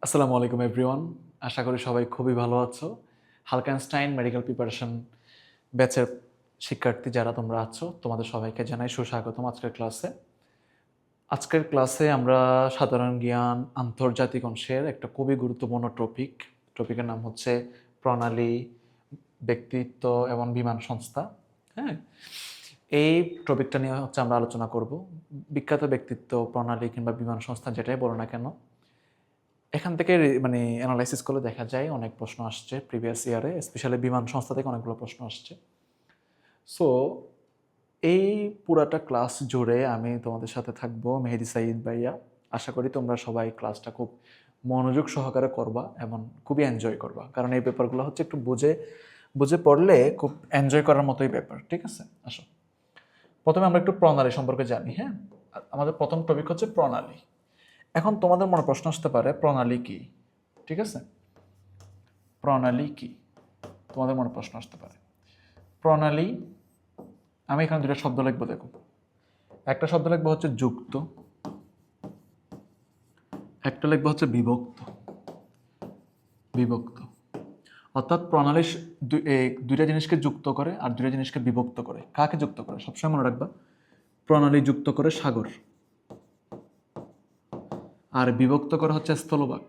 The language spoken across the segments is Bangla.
আসসালামু আলাইকুম এভরিওয়ান। আশা করি সবাই খুবই ভালো আছো। হালকেনস্টাইন মেডিকেল প্রিপারেশন ব্যাচের শিক্ষার্থী যারা তোমরা আছো, তোমাদের সবাইকে জানাই সুস্বাগতম আজকের ক্লাসে আমরা সাধারণ জ্ঞান আন্তর্জাতিক অংশের একটা খুবই গুরুত্বপূর্ণ টপিকের নাম হচ্ছে প্রণালী, ব্যক্তিত্ব এবং বিমান সংস্থা। হ্যাঁ, এই টপিকটা নিয়ে হচ্ছে আমরা আলোচনা করব। বিখ্যাত ব্যক্তিত্ব, প্রণালী কিংবা বিমান সংস্থা যেটাই বলো না কেন, এখান থেকে মানে অ্যানালাইসিস করলে দেখা যায় অনেক প্রশ্ন আসছে প্রিভিয়াস ইয়ারে, স্পেশালি বিমান সংস্থা থেকে অনেকগুলো প্রশ্ন আসছে। সো এই পুরাটা ক্লাস জুড়ে আমি তোমাদের সাথে থাকবো, মেহেদি সাইদ ভাইয়া। আশা করি তোমরা সবাই ক্লাসটা খুব মনোযোগ সহকারে করবা এবং খুবই এনজয় করবা, কারণ এই পেপারগুলো হচ্ছে একটু বুঝে বুঝে পড়লে খুব এনজয় করার মতোই পেপার। ঠিক আছে, আসো প্রথমে আমরা একটু প্রণালী সম্পর্কে জানি। হ্যাঁ, আমাদের প্রথম টপিক হচ্ছে প্রণালী। এখন তোমাদের মনে প্রশ্ন আসতে পারে প্রণালী কি? ঠিক আছে, প্রণালী কি তোমাদের মনে প্রশ্ন আসতে পারে। প্রণালী, আমি এখানে দুটো শব্দ লিখবো, দেখো। একটা শব্দ লিখবো হচ্ছে যুক্ত, একটা লিখবো হচ্ছে বিভক্ত। বিভক্ত অর্থাৎ প্রণালী দুইটা জিনিসকে যুক্ত করে আর দুইটা জিনিসকে বিভক্ত করে। কাকে যুক্ত করে? সবসময় মনে রাখবা, প্রণালী যুক্ত করে সাগর, আর বিভক্ত করে হচ্ছে স্থলভাগ।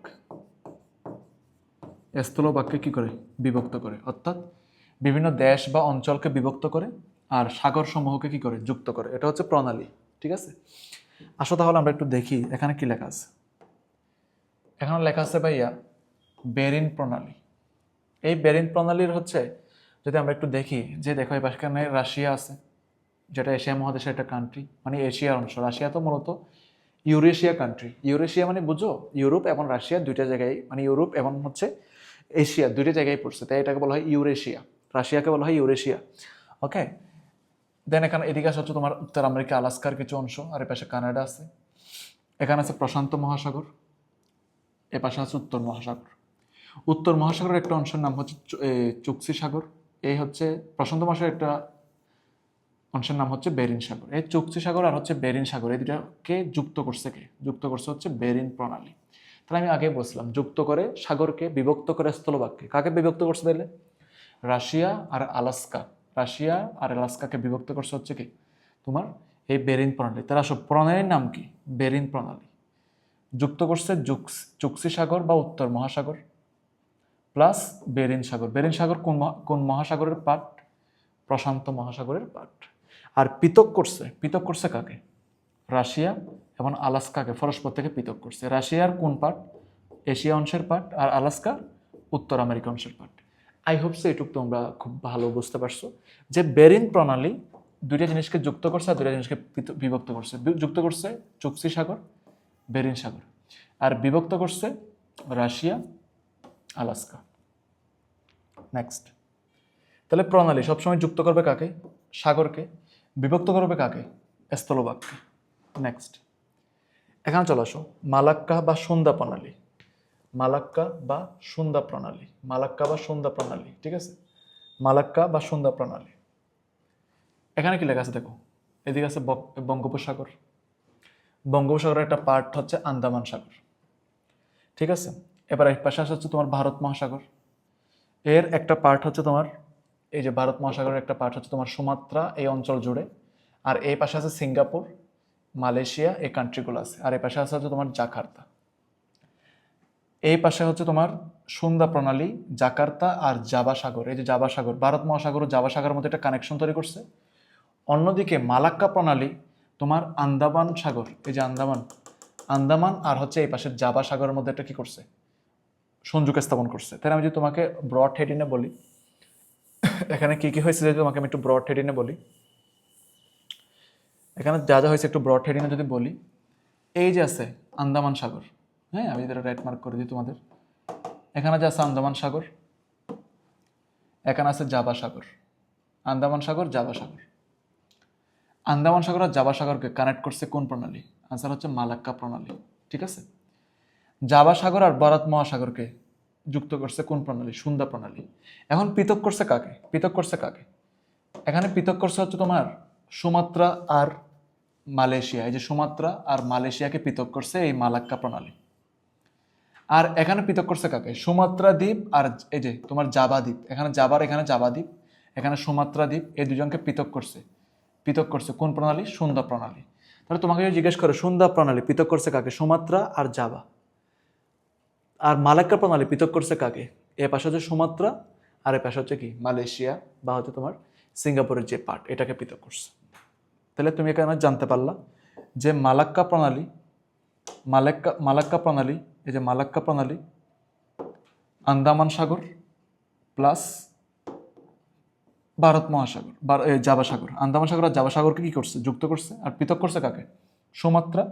স্থলভাগকে কি করে? বিভক্ত করে। অর্থাৎ বিভিন্ন দেশ বা অঞ্চলকে বিভক্ত করে আর সাগর সমূহকে কি করে? যুক্ত করে। এটা হচ্ছে প্রণালী। ঠিক আছে, আসো তাহলে আমরা একটু দেখি এখানে কি লেখা আছে। এখানে লেখা আছে ভাইয়া বেরিন প্রণালী। এই বেরিন প্রণালীর হচ্ছে, যদি আমরা একটু দেখি, যে দেখো এই পাশখানে রাশিয়া আছে, যেটা এশিয়া মহাদেশের একটা কান্ট্রি, মানে এশিয়ার অংশ। রাশিয়া তো মূলত ইউরেশিয়া কান্ট্রি। ইউরেশিয়া মানে বুঝো, ইউরোপ এবং রাশিয়া দুইটা জায়গায়, মানে ইউরোপ এবং হচ্ছে এশিয়া দুইটা জায়গায় পড়ছে, তাই এটাকে বলা হয় ইউরেশিয়া। রাশিয়াকে বলা হয় ইউরেশিয়া। ওকে, দেন এখানে এদিকে আসা হচ্ছে তোমার উত্তর আমেরিকা, আলাস্কার কিছু অংশ, আর এপাশে কানাডা আছে। এখানে আছে প্রশান্ত মহাসাগর, এ পাশে আছে উত্তর মহাসাগর। উত্তর মহাসাগরের একটা অংশের নাম হচ্ছে চুক্সি সাগর। এই হচ্ছে প্রশান্ত মহাসাগরের একটা অংশের নাম হচ্ছে বেরিন সাগর। এই চুক্সি সাগর আর হচ্ছে বেরিন সাগর, এই দুটাকে যুক্ত করছে কে? যুক্ত করছে হচ্ছে বেরিন প্রণালী। তাহলে আমি আগে বলছিলাম, যুক্ত করে সাগরকে, বিভক্ত করে স্থলভাগকে। কাকে বিভক্ত করছে তাহলে? রাশিয়া আর আলাস্কা। রাশিয়া আর আলাস্কাকে বিভক্ত করছে হচ্ছে কি? তোমার এই বেরিন প্রণালী। তারা সব প্রণালীর নাম কি? বেরিন প্রণালী। যুক্ত করছে চুক্সি সাগর বা উত্তর মহাসাগর প্লাস বেরিন সাগর। বেরিন সাগর কোন মহাসাগরের পার্ট? প্রশান্ত মহাসাগরের পার্ট। আর পৃথক করছে কাকে? রাশিয়া এবং আলাস্কাকে পরস্পর থেকে পৃথক করছে। রাশিয়ার কোন পার্ট? এশিয়া অংশের পার্ট, আর আলাস্কা উত্তর আমেরিকা অংশের পার্ট। আই হোপ সো এটুকু তোমরা খুব ভালো বুঝতে পারছো যে বেরিন প্রণালী দুইটা জিনিসকে যুক্ত করছে আর দুইটা জিনিসকে বিভক্ত করছে। যুক্ত করছে চুক্সি সাগর, বেরিন সাগর, আর বিভক্ত করছে রাশিয়া, আলাস্কা। নেক্সট, তাহলে প্রণালী সবসময় যুক্ত করবে কাকে? সাগরকে। বিভক্ত করবে কাকে? স্থলভাগকে। নেক্সট, এখানে চলে আসো মালাক্কা বা সন্ধ্যা প্রণালী। মালাক্কা বা সন্ধ্যা প্রণালী। মালাক্কা বা সন্ধ্যা প্রণালী। ঠিক আছে, মালাক্কা বা সন্ধ্যা প্রণালী। এখানে কি লেখা আছে দেখো, এদিকে আছে বঙ্গোপসাগর। বঙ্গোপসাগরের একটা পার্ট হচ্ছে আন্দামান সাগর। ঠিক আছে, এবার এক পাশে আসা হচ্ছে তোমার ভারত মহাসাগর। এর একটা পার্ট হচ্ছে তোমার, এই যে ভারত মহাসাগরের একটা পার্ট হচ্ছে তোমার সুমাত্রা, এই অঞ্চল জুড়ে। আর এই পাশে আছে সিঙ্গাপুর, মালয়েশিয়া, এই কান্ট্রিগুলো আছে। আর এই পাশে আছে হচ্ছে তোমার জাকার্তা। এই পাশে হচ্ছে তোমার সন্ধ্যা প্রণালী, জাকার্তা আর জাভা সাগর। এই যে জাভা সাগর, ভারত মহাসাগর ও জাভা সাগরের মধ্যে একটা কানেকশন তৈরি করছে। অন্যদিকে মালাক্কা প্রণালী তোমার আন্দামান সাগর, এই যে আন্দামান, আন্দামান আর হচ্ছে এই পাশের জাভা সাগরের মধ্যে একটা কি করছে? সংযোগ স্থাপন করছে। তাই আমি যদি তোমাকে ব্রড হেডিনে বলি, এখানে কি কি হয়েছে যদি তোমাকে আমি একটু ব্রড হেডিনে বলি, এখানে যা যা হয়েছে একটু ব্রড হেডিনে যদি বলি, এই যে আছে আন্দামান সাগর। হ্যাঁ, আমি এটা রাইট মার্ক করে দিই তোমাদের। এখানে যে আছে আন্দামান সাগর, এখানে আছে জাভা সাগর। আন্দামান সাগর, জাভা সাগর। আন্দামান সাগর আর জাভা সাগরকে কানেক্ট করছে কোন প্রণালী? আনসার হচ্ছে মালাক্কা প্রণালী। ঠিক আছে, জাভা সাগর আর ভারত মহাসাগরকে যুক্ত করছে কোন প্রণালী? সন্ধ্যা প্রণালী। এখন পৃথক করছে কাকে? পৃথক করছে কাকে? এখানে পৃথক করছে হচ্ছে তোমার সুমাত্রা আর মালয়েশিয়া। এই যে সুমাত্রা আর মালয়েশিয়াকে পৃথক করছে এই মালাক্কা প্রণালী। আর এখানে পৃথক করছে কাকে? সুমাত্রা দ্বীপ আর এই যে তোমার জাভা দ্বীপ, এখানে জাভা দ্বীপ, এখানে সুমাত্রা দ্বীপ, এই দুজনকে পৃথক করছে। পৃথক করছে কোন প্রণালী? সুন্দা প্রণালী। তাহলে তোমাকে যদি জিজ্ঞেস করে সুন্দা প্রণালী পৃথক করছে কাকে? সুমাত্রা আর জাভা। আর মালাক্কা প্রণালী পৃথক করছে কাকে? এ পাশে হচ্ছে সুমাত্রা আর এ পাশে হচ্ছে কি মালয়েশিয়া বা হচ্ছে তোমার সিঙ্গাপুরের যে পার্ট, এটাকে পৃথক করছে। তাহলে তুমি এখানে জানতে পারলা যে মালাক্কা প্রণালী, মালাক্কা প্রণালী, এই যে মালাক্কা প্রণালী আন্দামান সাগর প্লাস ভারত মহাসাগর, জাভা সাগর, আন্দামান সাগর আর জাভা সাগরকে কি করছে? যুক্ত করছে। আর পৃথক করছে কাকে? সুমাত্রা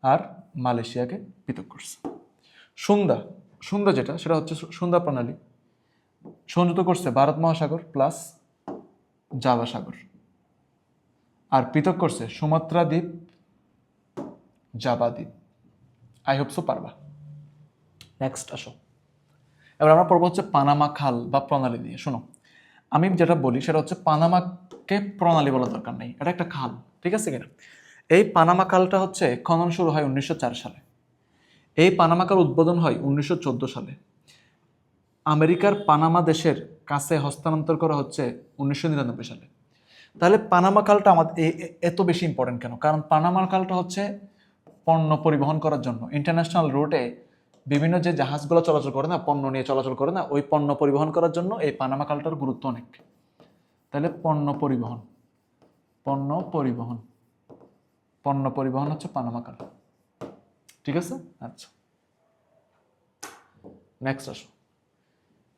আর মালয়েশিয়াকে পৃথক করছে। সুন্দা যেটা, সেটা হচ্ছে সুন্দা প্রণালী সংযুক্ত করছে ভারত মহাসাগর প্লাস জাভা সাগর, আর পৃথক করছে সুমাত্রা দ্বীপ, জাভা দ্বীপ। আই হোপ সো পারবা। নেক্সট আসো, এবার আমরা পড়বো হচ্ছে পানামা খাল বা প্রণালী নিয়ে। শোনো, আমি যেটা বলি সেটা হচ্ছে পানামাকে প্রণালী বলা দরকার নেই, এটা একটা খাল, ঠিক আছে কিনা? এই পানামা খালটা হচ্ছে খনন শুরু হয় 1904 সালে। এই পানামা খাল উদ্বোধন হয় 1914 সালে। আমেরিকার পানামা দেশের কাছে হস্তান্তর করা হচ্ছে 1999 সালে। তাহলে পানামা খালটা আমাদের এত বেশি ইম্পর্টেন্ট কেন? কারণ পানামা খালটা হচ্ছে পণ্য পরিবহন করার জন্য, ইন্টারন্যাশনাল রুটে বিভিন্ন যে জাহাজগুলো চলাচল করে না, পণ্য নিয়ে চলাচল করে না, ওই পণ্য পরিবহন করার জন্য এই পানামা খালটার গুরুত্ব অনেক। তাহলে পণ্য পরিবহন হচ্ছে পানামা খাল, ঠিক আছে? আচ্ছা, নেক্সট আসো,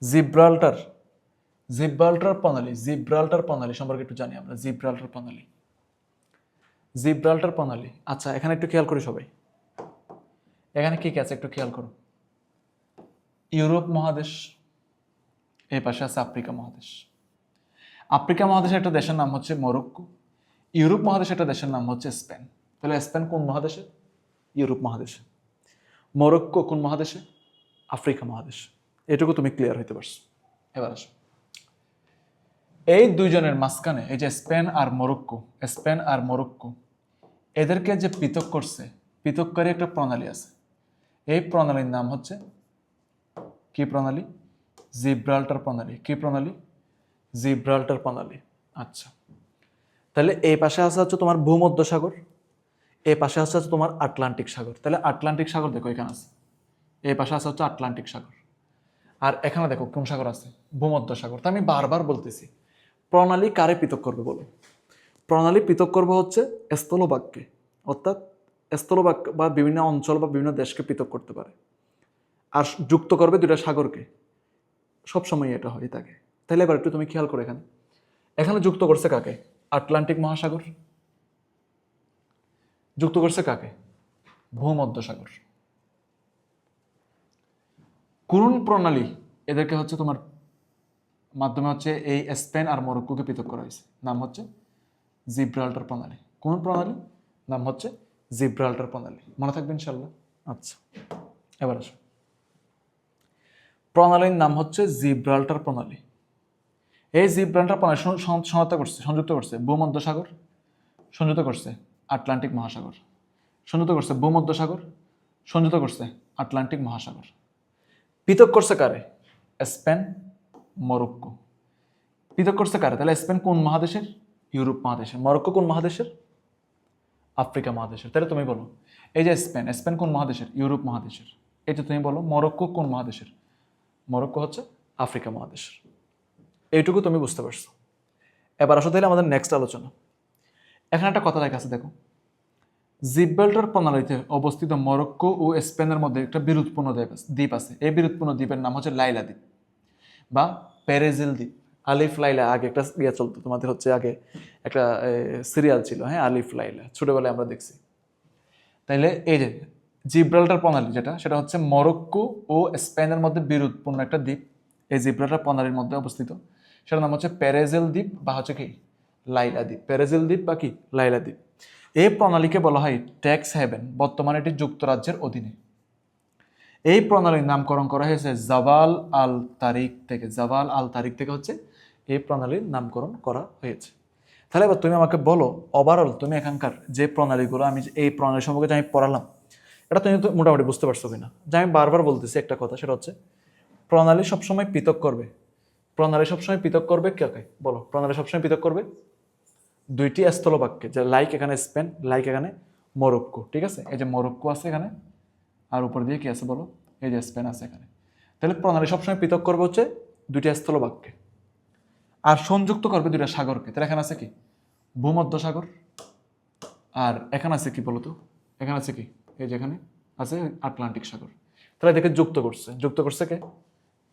জিব্রাল্টার প্রণালী সম্পর্কে একটু জানি আমরা। জিব্রাল্টার প্রণালী, আচ্ছা এখানে একটু খেয়াল করি সবাই, এখানে কি আছে একটু খেয়াল করো। ইউরোপ মহাদেশ, এই পাশে আছে আফ্রিকা মহাদেশ। আফ্রিকা মহাদেশের একটা দেশের নাম হচ্ছে মরক্কো, ইউরোপ মহাদেশের একটা দেশের নাম হচ্ছে স্পেন। তাহলে স্পেন কোন মহাদেশে? ইউরোপ মহাদেশে। মরক্কো কোন মহাদেশে? আফ্রিকা মহাদেশে। এটুকু তুমি ক্লিয়ার হইতে পারছো। এবার আসো, এই দুইজনের মাঝখানে এই যে স্পেন আর মরক্কো, এদেরকে যে পৃথক করছে, পৃথককারী একটা প্রণালী আছে। এই প্রণালীর নাম হচ্ছে কি প্রণালী? জিব্রাল্টার প্রণালী। কি প্রণালী? জিব্রাল্টার প্রণালী। আচ্ছা, তাহলে এই পাশে আছে হচ্ছে তোমার ভূমধ্য সাগর, এই পাশে আছে হচ্ছে তোমার আটলান্টিক সাগর। তাহলে আটলান্টিক সাগর দেখো এখানে আছে, এই পাশে আছে হচ্ছে আটলান্টিক সাগর, আর এখানে দেখো কোন সাগর আছে? ভূমধ্য সাগর। তা আমি বারবার বলতেছি, প্রণালী কারে পৃথক করবে বলো? প্রণালী পৃথক করবে হচ্ছে স্থলভাগকে, অর্থাৎ স্থলভাগ বা বিভিন্ন অঞ্চল বা বিভিন্ন দেশকে পৃথক করতে পারে, আর যুক্ত করবে দুইটা সাগরকে। সবসময় এটা হয় থাকে। তাহলে এবার একটু তুমি খেয়াল করো, এখানে যুক্ত করছে কাকে? আটলান্টিক মহাসাগর। যুক্ত করছে কাকে? ভূমধ্য সাগর। কোন প্রণালী এদেরকে হচ্ছে তোমার মাধ্যমে হচ্ছে এই স্পেন আর মরক্কোকে পৃথক করা হয়েছে? নাম হচ্ছে জিব্রাল্টার প্রণালী। কোন প্রণালী? নাম হচ্ছে জিব্রাল্টার প্রণালী। মনে থাকবে ইনশাল্লাহ। আচ্ছা, এবার আসো, প্রণালীর নাম হচ্ছে জিব্রাল্টার প্রণালী। এই জিব্রাল্টার প্রণালী সংযুক্ত করছে ভূমধ্য সাগর, সংযুক্ত করছে আটলান্টিক মহাসাগর, সংযুক্ত করছে ভূমধ্য সাগর, সংযুক্ত করছে আটলান্টিক মহাসাগর। পৃথক করছে কারে? Spain, Morocco. পৃথক করছে কারে? তাহলে স্পেন কোন মহাদেশের? ইউরোপ মহাদেশের। মরক্কো কোন মহাদেশের? আফ্রিকা মহাদেশের। তাহলে তুমি বলো, এই যে স্পেন কোন মহাদেশের? ইউরোপ মহাদেশের। এই যে তুমি বলো মরক্কো কোন মহাদেশের? মরক্কো হচ্ছে আফ্রিকা মহাদেশের। এইটুকু তুমি বুঝতে পারছো। এবার আসো তাহলে আমাদের নেক্সট আলোচনা। এখানে একটা কথা লেখা আছে দেখো, জিব্রাল্টার প্রণালীতে অবস্থিত মরক্কো ও স্পেনের মধ্যে একটা বিরোধপূর্ণ দ্বীপ আছে। এই বিরোধপূর্ণ দ্বীপের নাম হচ্ছে লাইলা দ্বীপ বা পেরেজিল দ্বীপ। আলিফ লাইলা, আগে একটা চলতো তোমাদের হচ্ছে, আগে একটা সিরিয়াল ছিল, হ্যাঁ, আলিফ লাইলা, ছোটবেলায় আমরা দেখছি। তাইলে এই যে জিব্রাল্টার প্রণালী যেটা, সেটা হচ্ছে মরক্কো ও স্পেনের মধ্যে বিরোধপূর্ণ একটা দ্বীপ। এই জিব্রাল্টার প্রণালীর মধ্যে অবস্থিত, সেটার নাম হচ্ছে পেরেজিল দ্বীপ বা হচ্ছে কি লাইলা দ্বীপ। পেরেজিল দ্বীপ বা কি লাইলা দ্বীপ। এই প্রণালীকে বলা হয় ট্যাক্স হেভেন। বর্তমানে এটি যুক্তরাজ্যের অধীনে। এই প্রণালীর নামকরণ করা হয়েছে জাবাল আল তারিক থেকে হচ্ছে এই প্রণালীর নামকরণ করা হয়েছে। তাহলে এবার তুমি আমাকে বলো, ওভারঅল তুমি এখানকার যে প্রণালীগুলো, আমি এই প্রণালী সম্পর্কে আমি পড়ালাম, এটা তুমি তো মোটামুটি বুঝতে পারছো কিনা, যে আমি বারবার বলতেছি একটা কথা, সেটা হচ্ছে প্রণালী সবসময় পৃথক করবে। প্রণালী সবসময় পৃথক করবে কাকে বলো? প্রণালী সবসময় পৃথক করবে দুইটি স্থলভাগকে, যে লাইক এখানে স্পেন, লাইক এখানে মরক্কো, ঠিক আছে? এই যে মরক্কো আছে এখানে, আর উপর দিয়ে কি আছে বলো? এই যে স্পেন আছে এখানে। তাহলে প্রণালী সবসময় পৃথক করবে হচ্ছে দুইটা স্থলভাগকে, আর সংযুক্ত করবে দুইটা সাগরকে। তাহলে এখানে আছে কি ভূমধ্য সাগর, আর এখানে আছে কি বলতো? এখানে আছে কি, এই যেখানে আছে আটলান্টিক সাগর। তাহলে এদেরকে যুক্ত করছে কে?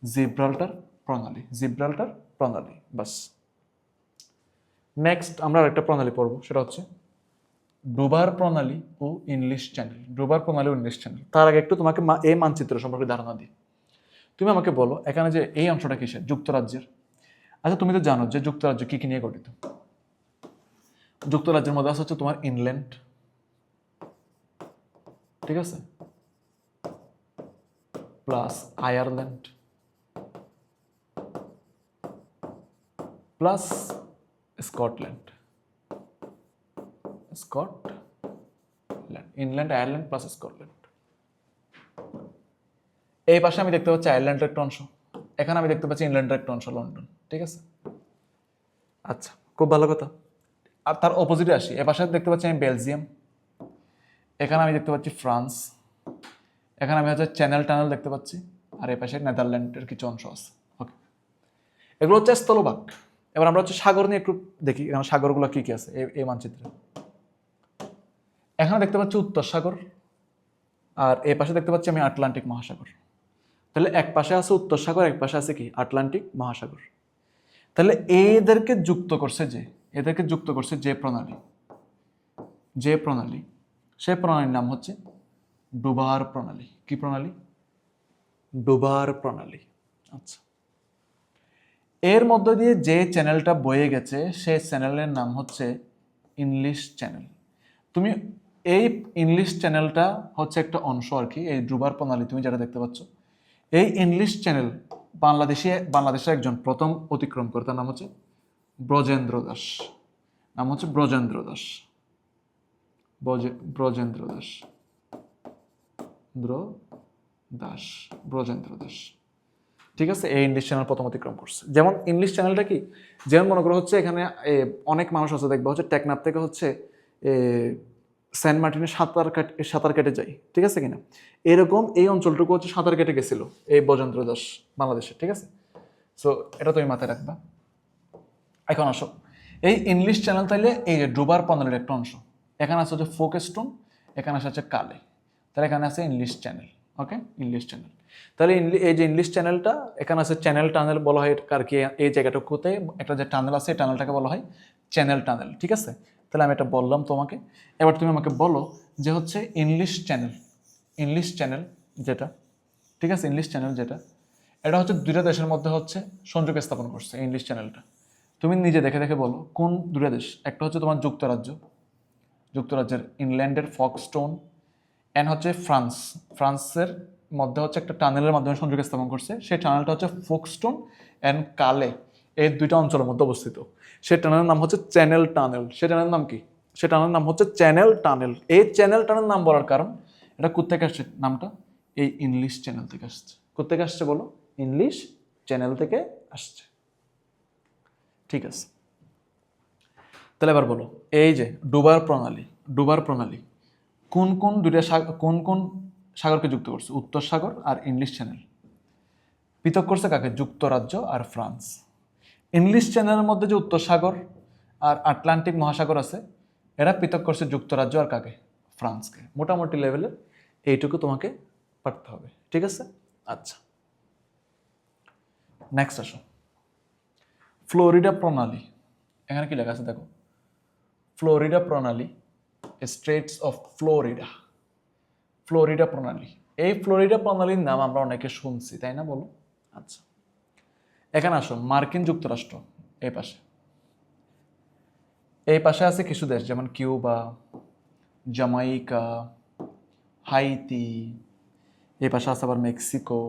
জিব্রাল্টার প্রণালী, জিব্রাল্টার প্রণালী, বাস। নেক্সট আমরা আরেকটা প্রণালী পড়বো, সেটা হচ্ছে ডুবার প্রণালী ও ইংলিশ চ্যানেল। ডুবার প্রণালী ও ইংলিশ চ্যানেল। তার আগে একটু তোমাকে এই মানচিত্র সম্পর্কে ধারণা দিই। তুমি আমাকে বলো এখানে যে এই অংশটা কিসের? যুক্তরাজ্যের। আচ্ছা তুমি তো জানো যে যুক্তরাজ্য কি কি নিয়ে গঠিত? যুক্তরাজ্যের মধ্যে আছে হচ্ছে তোমার ইংল্যান্ড, ঠিক আছে, plus Ireland, plus Scotland. England, Ireland plus Scotland. এই পাশে আমি দেখতে পাচ্ছি আয়ারল্যান্ডের একটা অংশ, এখানে আমি দেখতে পাচ্ছি ইংল্যান্ডের একটা অংশ, লন্ডন, ঠিক আছে। আচ্ছা, খুব ভালো কথা। আর তার অপোজিটে আসি, এ পাশে দেখতে পাচ্ছি আমি বেলজিয়াম, এখানে আমি দেখতে পাচ্ছি ফ্রান্স, এখানে আমি হচ্ছে চ্যানেল টানেল দেখতে পাচ্ছি, আর এ পাশে নেদারল্যান্ডের কিছু অংশ আছে। ওকে, এগুলো হচ্ছে স্থলভাগ। এবার আমরা হচ্ছে সাগর নিয়ে একটু দেখি, এখানে সাগরগুলো কি কি আছে এই মানচিত্রে। এখানে দেখতে পাচ্ছি উত্তর সাগর, আর এই পাশে দেখতে পাচ্ছি আমি আটলান্টিক মহাসাগর। তাহলে এক পাশে আছে উত্তর সাগর, এক পাশে আছে কি আটলান্টিক মহাসাগর। তাহলে এদেরকে যুক্ত করছে যে প্রণালী, সে প্রণালীর নাম হচ্ছে ডুবার প্রণালী। কি প্রণালী? ডুবার প্রণালী। আচ্ছা, এর মধ্য দিয়ে যে চ্যানেলটা বয়ে গেছে সেই চ্যানেলের নাম হচ্ছে ইংলিশ চ্যানেল। তুমি এই ইংলিশ চ্যানেলটা হচ্ছে একটা অংশ আর কি, এই ডুবার প্রণালী তুমি যেটা দেখতে পাচ্ছ। এই ইংলিশ চ্যানেল বাংলাদেশের একজন প্রথম অতিক্রম করে, তার নাম হচ্ছে ব্রজেন্দ্র দাস। ব্রজেন্দ্র দাস, ঠিক আছে। এই ইংলিশ চ্যানেল প্রথম অতিক্রম করছে। যেমন ইংলিশ চ্যানেলটা কি, যেমন মনে করো হচ্ছে এখানে অনেক মানুষ আছে দেখবা হচ্ছে টেকনাফ থেকে হচ্ছে সেন্ট মার্টিনে সাঁতার কেটে যায়, ঠিক আছে কিনা। এরকম এই অঞ্চলটুকু হচ্ছে সাঁতার কেটে গেছিল এই ব্রজেন্দ্র দাস বাংলাদেশে, ঠিক আছে। সো এটা তুমি মাথায় রাখবা। এখন আসো, এই ইংলিশ চ্যানেল তাইলে এই যে ডুবার প্রণালীর একটা অংশ। এখানে আছে হচ্ছে ফোকস্টোন, এখানে আছে হচ্ছে কালে, তাহলে এখানে আছে ইংলিশ চ্যানেল। ওকে, ইংলিশ চ্যানেল। তাহলে এই যে ইংলিশ চ্যানেলটা, এখানে আছে চ্যানেল টানেল বলা হয় কার কি, এই জায়গাটুকুতে একটা যে টানেল আছে এই টানেলটাকে বলা হয় চ্যানেল টানেল, ঠিক আছে। তাহলে আমি এটা বললাম তোমাকে। এবার তুমি আমাকে বলো যে হচ্ছে ইংলিশ চ্যানেল যেটা, ঠিক আছে, ইংলিশ চ্যানেল যেটা, এটা হচ্ছে দুইটা দেশের মধ্যে হচ্ছে সংযোগ স্থাপন করছে ইংলিশ চ্যানেলটা। তুমি নিজে দেখে দেখে বলো কোন দুটা দেশ। একটা হচ্ছে তোমার যুক্তরাজ্যের ইংল্যান্ডের ফক্সটোন, এন্ড হচ্ছে ফ্রান্সের মধ্যে হচ্ছে একটা টানেলের মাধ্যমে সংযোগ স্থাপন করছে। সেই টানেলটা হচ্ছে ফোকস্টোন অ্যান্ড কালে, এই দুইটা অঞ্চলের মধ্যে অবস্থিত। সেই টানেলের নাম হচ্ছে চ্যানেল টানেল। সেই টানেলের নাম কি? সেই টানেলের নাম হচ্ছে চ্যানেল টানেল। এই চ্যানেল টানেল নাম বলার কারণ, এটা কোথেকে আসছে নামটা? এই ইংলিশ চ্যানেল থেকে আসছে। কোথেকে আসছে বলো? ইংলিশ চ্যানেল থেকে আসছে, ঠিক আছে। তাহলে এবার বলো, এই যে ডুবার প্রণালী কোন কোন সাগরকে যুক্ত করছে? উত্তর সাগর আর ইংলিশ চ্যানেল। পৃথক করছে কাকে? যুক্তরাজ্য আর ফ্রান্স। ইংলিশ চ্যানেলের মধ্যে যে উত্তর সাগর আর আটলান্টিক মহাসাগর আছে, এরা পৃথক করছে যুক্তরাজ্য আর কাকে? ফ্রান্সকে। মোটামুটি লেভেলের এইটুকু তোমাকে পারতে হবে, ঠিক আছে। আচ্ছা, নেক্সট আসো, ফ্লোরিডা প্রণালী। এখানে কি লেখা আছে দেখো, ফ্লোরিডা প্রণালী, স্ট্রেটস অফ ফ্লোরিডা প্রণালী। এই ফ্লোরিডা প্রণালীর নাম আমরা অনেকে শুনছি, তাই না বলো? আচ্ছা, এখানে আসো, মার্কিন যুক্তরাষ্ট্র এই পাশে আছে কিছু দেশ, যেমন কিউবা, জামাইকা, হাইতি। এই পাশে আছে আবার মেক্সিকো।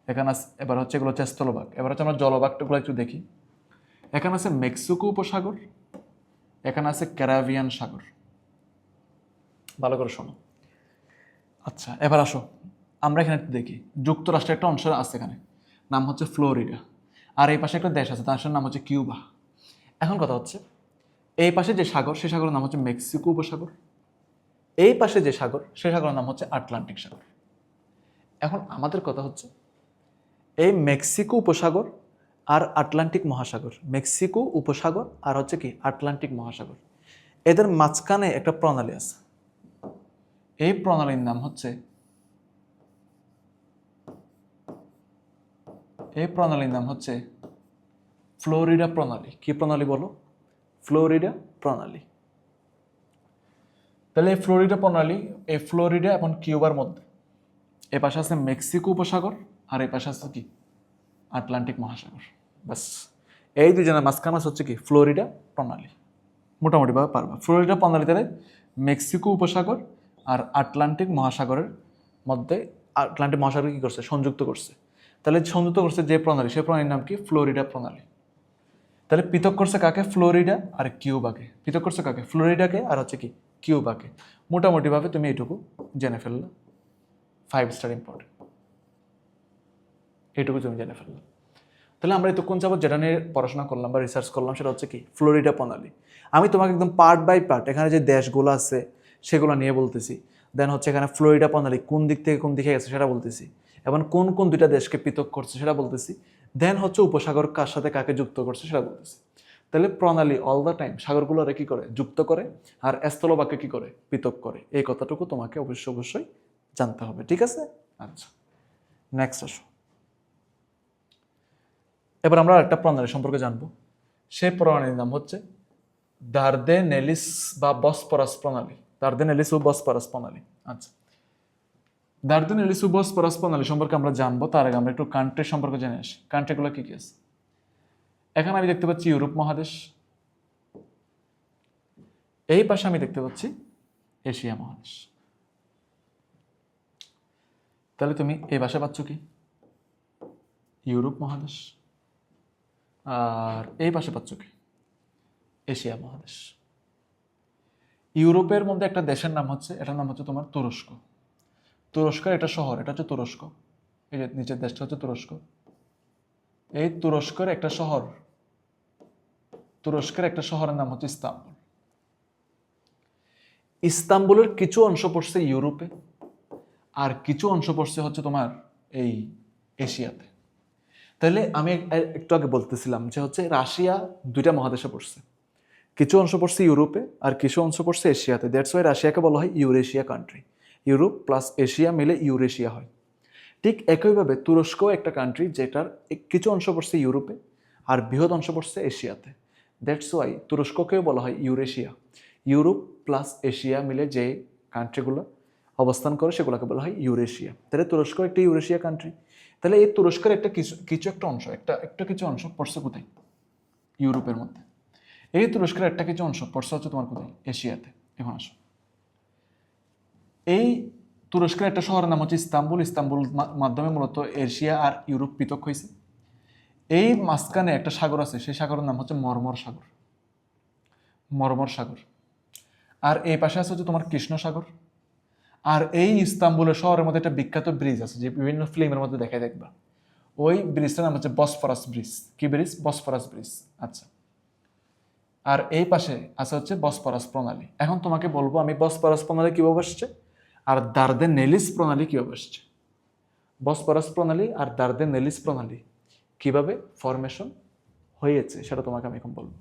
এখানে এবার হচ্ছে এগুলো হচ্ছে স্থলভাগ। এবার হচ্ছে আমরা জলভাগগুলো একটু দেখি। এখানে আছে মেক্সিকো উপসাগর, এখানে আছে ক্যারিবিয়ান সাগর। ভালো করে শোনো, আচ্ছা, এবার আসো আমরা এখানে একটু দেখি। যুক্তরাষ্ট্রের একটা অংশ আছে এখানে, নাম হচ্ছে ফ্লোরিডা। আর এই পাশে একটা দেশ আছে, তার নাম হচ্ছে কিউবা। এখন কথা হচ্ছে, এই পাশে যে সাগর, সে সাগরের নাম হচ্ছে মেক্সিকো উপসাগর। এই পাশে যে সাগর, সে সাগরের নাম হচ্ছে আটলান্টিক সাগর। এখন আমাদের কথা হচ্ছে, এই মেক্সিকো উপসাগর আর আটলান্টিক মহাসাগর, মেক্সিকো উপসাগর আর হচ্ছে কি আটলান্টিক মহাসাগর, এদের মাঝখানে একটা প্রণালী আছে। এই প্রণালীর নাম হচ্ছে, ফ্লোরিডা প্রণালী। কি প্রণালী বলো? ফ্লোরিডা প্রণালী। তাহলে এই ফ্লোরিডা প্রণালী, এই ফ্লোরিডা এবং কিউবার মধ্যে এ পাশে আছে মেক্সিকো উপসাগর আর এই পাশে আছে কি আটলান্টিক মহাসাগর। বাস, এই দুজনের মাঝখানে হচ্ছে কি ফ্লোরিডা প্রণালী। মোটামুটিভাবে পারবা। ফ্লোরিডা প্রণালীতে মেক্সিকো উপসাগর আর আটলান্টিক মহাসাগরের মধ্যে, আটলান্টিক মহাসাগর কি করছে? সংযুক্ত করছে। তাহলে সংযুক্ত করছে যে প্রণালী, সেই প্রণালীর নাম কি? ফ্লোরিডা প্রণালী। তাহলে পৃথক করছে কাকে? ফ্লোরিডা আর কিউবাকে। পৃথক করছে কাকে? ফ্লোরিডাকে আর হচ্ছে কি কিউবাকে। মোটামুটিভাবে তুমি এইটুকু জেনে ফেললে, 5 স্টার ইম্পর্টেন্ট, এইটুকু তুমি জেনে ফেললে। তাহলে আমরা এতক্ষণ যাবত যেটা নিয়ে পড়াশোনা করলাম বা রিসার্চ করলাম, সেটা হচ্ছে কি ফ্লোরিডা প্রণালী। আমি তোমাকে একদম পার্ট বাই পার্ট এখানে যে দেশগুলো আছে সেগুলো নিয়ে বলতেছি। দেন হচ্ছে এখানে ফ্লোরিডা প্রণালী কোন দিক থেকে কোন দিকে গেছে সেটা বলতেছি, এবং কোন কোন দুইটা দেশকে পৃথক করছে সেটা বলতেছি। দেন হচ্ছে উপসাগর কার সাথে কাকে যুক্ত করছে সেটা বলতেছি। তাহলে প্রণালী অল দ্য টাইম সাগরগুলোরে কি করে? যুক্ত করে, আর স্থলভাগকে কি করে? পৃথক করে। এই কথাটুকু তোমাকে অবশ্যই জানতে হবে, ঠিক আছে? আচ্ছা, নেক্সট আসো। এবার আমরা একটা প্রণালী সম্পর্কে জানবো। সেই প্রণালীর নাম হচ্ছে দার্দেনেলিস বা বসপরাস প্রণালী। দার্দেনেলিস ও বসপরাস প্রণালী। আচ্ছা, দার্দেনেলিস ও বসপরাস প্রণালী সম্পর্কে আমরা জানবো, তার আগে আমরা একটু কান্ট্রি সম্পর্কে জেনে আসি। কান্ট্রিগুলো কি কি আছে? এখানে আমি দেখতে পাচ্ছি ইউরোপ মহাদেশ, এই পাশে আমি দেখতে পাচ্ছি এশিয়া মহাদেশ। তাহলে তুমি এই পাশে পাচ্ছ কি? ইউরোপ মহাদেশ। আর এই পাশে পাচ্ছ কি? এশিয়া মহাদেশ। ইউরোপের মধ্যে একটা দেশের নাম হচ্ছে, এটার নাম হচ্ছে তোমার তুরস্ক। তুরস্কের একটা শহর, এটা হচ্ছে তুরস্ক। এই যে নিচের দেশটা হচ্ছে তুরস্ক। এই তুরস্কের একটা শহর, তুরস্কের একটা শহরের নাম হচ্ছে ইস্তাম্বুল। ইস্তাম্বুলের কিছু অংশ পড়ছে ইউরোপে, আর কিছু অংশ পড়ছে হচ্ছে তোমার এই এশিয়াতে। তাহলে আমি একটু আগে বলতেছিলাম যে হচ্ছে রাশিয়া দুইটা মহাদেশে পড়ছে, কিছু অংশ পড়ছে ইউরোপে আর কিছু অংশ পড়ছে এশিয়াতে। দ্যাটস ওয়াই রাশিয়াকে বলা হয় Eurasia country. Europe plus Asia মিলে ইউরেশিয়া হয়। ঠিক একইভাবে তুরস্কও একটা কান্ট্রি যেটার কিছু অংশ পড়ছে ইউরোপে আর বৃহৎ অংশ পড়ছে এশিয়াতে। দ্যাটস ওয়াই তুরস্ককেও বলা হয় ইউরেশিয়া। ইউরোপ প্লাস এশিয়া মিলে যে কান্ট্রিগুলো অবস্থান করে সেগুলোকে বলা হয় ইউরেশিয়া। তাহলে তুরস্ক একটা ইউরেশিয়া কান্ট্রি। তাহলে এই তুরস্কের একটা কিছু একটা অংশ, কিছু অংশ পড়ছে কোথায়? ইউরোপের মধ্যে। এই তুরস্কের একটা কিছু অংশ পড়ছে হচ্ছে তোমার কোথায়? এশিয়াতে। এখন আসো, এই তুরস্কের একটা শহরের নাম হচ্ছে ইস্তাম্বুল। ইস্তাম্বুল মাধ্যমে মূলত এশিয়া আর ইউরোপ পৃথক হয়েছে। এই মাঝখানে একটা সাগর আছে, সেই সাগরের নাম হচ্ছে মর্মর সাগর। মর্মর সাগর। আর এই পাশে আছে হচ্ছে তোমার কৃষ্ণ সাগর। আর এই ইস্তাম্বুলের শহরের মধ্যে একটা বিখ্যাত ব্রিজ আছে, যে বিভিন্ন ফিল্মের মধ্যে দেখা দেখবা। ওই ব্রিজটার নাম হচ্ছে বসফরাস ব্রিজ। কি ব্রিজ? Bosphorus bridge. আচ্ছা, আর এই পাশে আছে হচ্ছে বসফরাস প্রণালী। এখন তোমাকে বলবো আমি বসফরাস প্রণালী কিভাবে আসছে আর দার্দেনেলিস প্রণালী কিভাবে আসছে। বসফরাস প্রণালী আর দার্দেনেলিস প্রণালী কিভাবে ফরমেশন হয়েছে সেটা তোমাকে আমি এখন বলবো।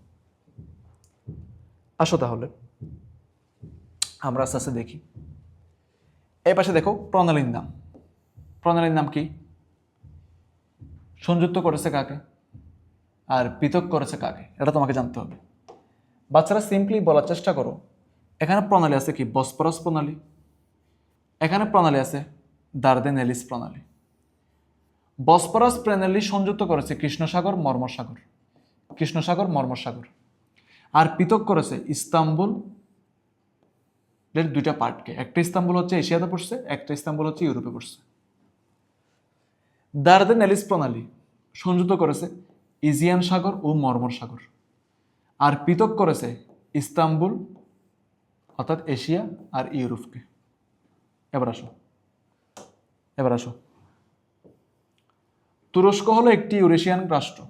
আসো তাহলে আমরা আস্তে আস্তে দেখি। এই পাশে দেখো প্রণালীর নাম। প্রণালীর নাম কি? সংযুক্ত করেছে কাকে আর পৃথক করেছে কাকে, এটা তোমাকে জানতে হবে। বাচ্চারা সিম্পলি বলার চেষ্টা করো। এখানে প্রণালী আছে কি? বসফরাস প্রণালী। এখানে প্রণালী আছে দার্দেনেলিস প্রণালী। বসফরাস প্রণালী সংযুক্ত করেছে কৃষ্ণসাগর মর্মর সাগর, কৃষ্ণসাগর মর্মর সাগর। আর পৃথক করেছে ইস্তাম্বুল এর দুইটা পার্টকে। একটা ইস্তাম্বুল হচ্ছে এশিয়াতে পড়ছে, একটা ইস্তাম্বুল হচ্ছে ইউরোপে পড়ছে। দার্দেনেলিস প্রণালী সংযুক্ত করেছে ইজিয়ান সাগর ও মর্মর সাগর, আর পৃথক করেছে ইস্তাম্বুল অর্থাৎ এশিয়া আর ইউরোপকে। এবার আসো, এবার আসো, তুরস্ক হলো একটি ইউরেশিয়ান রাষ্ট্র,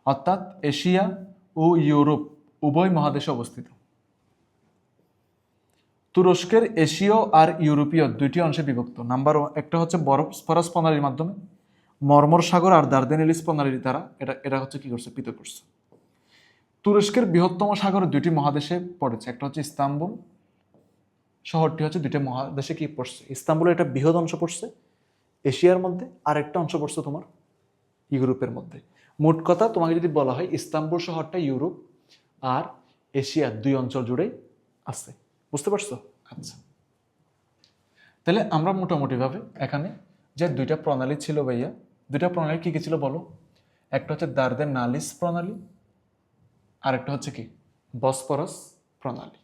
অর্থাৎ এশিয়া ও ইউরোপ উভয় মহাদেশে অবস্থিত। তুরস্কের এশীয় আর ইউরোপীয় দুইটি অংশে বিভক্ত। নাম্বার ওয়ান, একটা হচ্ছে বসফরাস প্রণালীর মাধ্যমে, মর্মর সাগর আর দার্দানেলিস প্রণালীর দ্বারা এটা এটা হচ্ছে কি করছে, পৃথক করছে। তুরস্কের বৃহত্তম সাগর দুইটি মহাদেশে পড়েছে, একটা হচ্ছে ইস্তাম্বুল শহরটি হচ্ছে দুইটা মহাদেশে কি পড়ছে, ইস্তাম্বুলের একটা বৃহৎ অংশ পড়ছে এশিয়ার মধ্যে, আর একটা অংশ পড়ছে তোমার ইউরোপের মধ্যে। মোট কথা তোমাকে যদি বলা হয় ইস্তাম্বুল শহরটা ইউরোপ আর এশিয়ার দুই অঞ্চল জুড়েই আছে, বুঝতে পারছো? আচ্ছা, তাহলে আমরা মোটামুটিভাবে এখানে যে দুইটা প্রণালী ছিল ভাইয়া, দুইটা প্রণালী কি কি ছিল বলো? একটা হচ্ছে দার্দের নালিস প্রণালী, আর একটা হচ্ছে কি বসফরাস প্রণালী।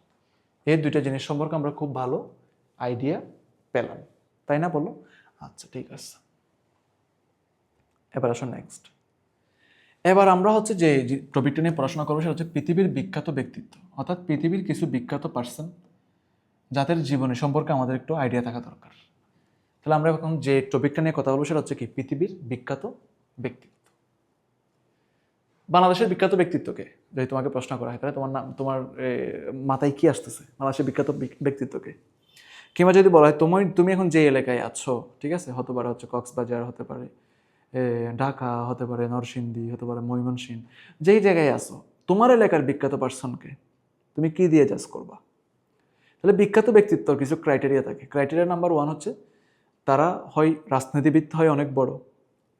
এই দুইটা জিনিস সম্পর্কে আমরা খুব ভালো আইডিয়া পেলাম, তাই না বলো? আচ্ছা ঠিক আছে, এবার আসো নেক্সট। এবার আমরা হচ্ছে যে টপিকটা নিয়ে পড়াশোনা করবো সেটা হচ্ছে পৃথিবীর বিখ্যাত ব্যক্তিত্ব, অর্থাৎ পৃথিবীর কিছু বিখ্যাত পার্সন যাদের জীবনী সম্পর্কে আমাদের একটু আইডিয়া থাকা দরকার। তাহলে আমরা এখন যে টপিকটা নিয়ে কথা বলবো সেটা হচ্ছে কি পৃথিবীর বিখ্যাত ব্যক্তিত্ব। বাংলাদেশের বিখ্যাত ব্যক্তিত্বকে যদি তোমাকে প্রশ্ন করা হয় তাহলে তোমার নাম, তোমার মাথায় কি আসতেছে? বাংলাদেশের বিখ্যাত ব্যক্তিত্বকে। কিংবা যদি বলা হয় তুমি এখন যে এলাকায় আছো, ঠিক আছে, হতে পারে হচ্ছে কক্সবাজার, হতে পারে ঢাকা, হতে পারে নরসিংদী, হতে পারে ময়মনসিংহ, যেই জায়গায় আছো তোমার এলাকার বিখ্যাত পার্সনকে তুমি কি দিয়ে জাজ করবা? তাহলে বিখ্যাত ব্যক্তিত্বর কিছু ক্রাইটেরিয়া থাকে। ক্রাইটেরিয়া নাম্বার ওয়ান হচ্ছে তারা হয় রাজনীতিবিদ হয় অনেক বড়,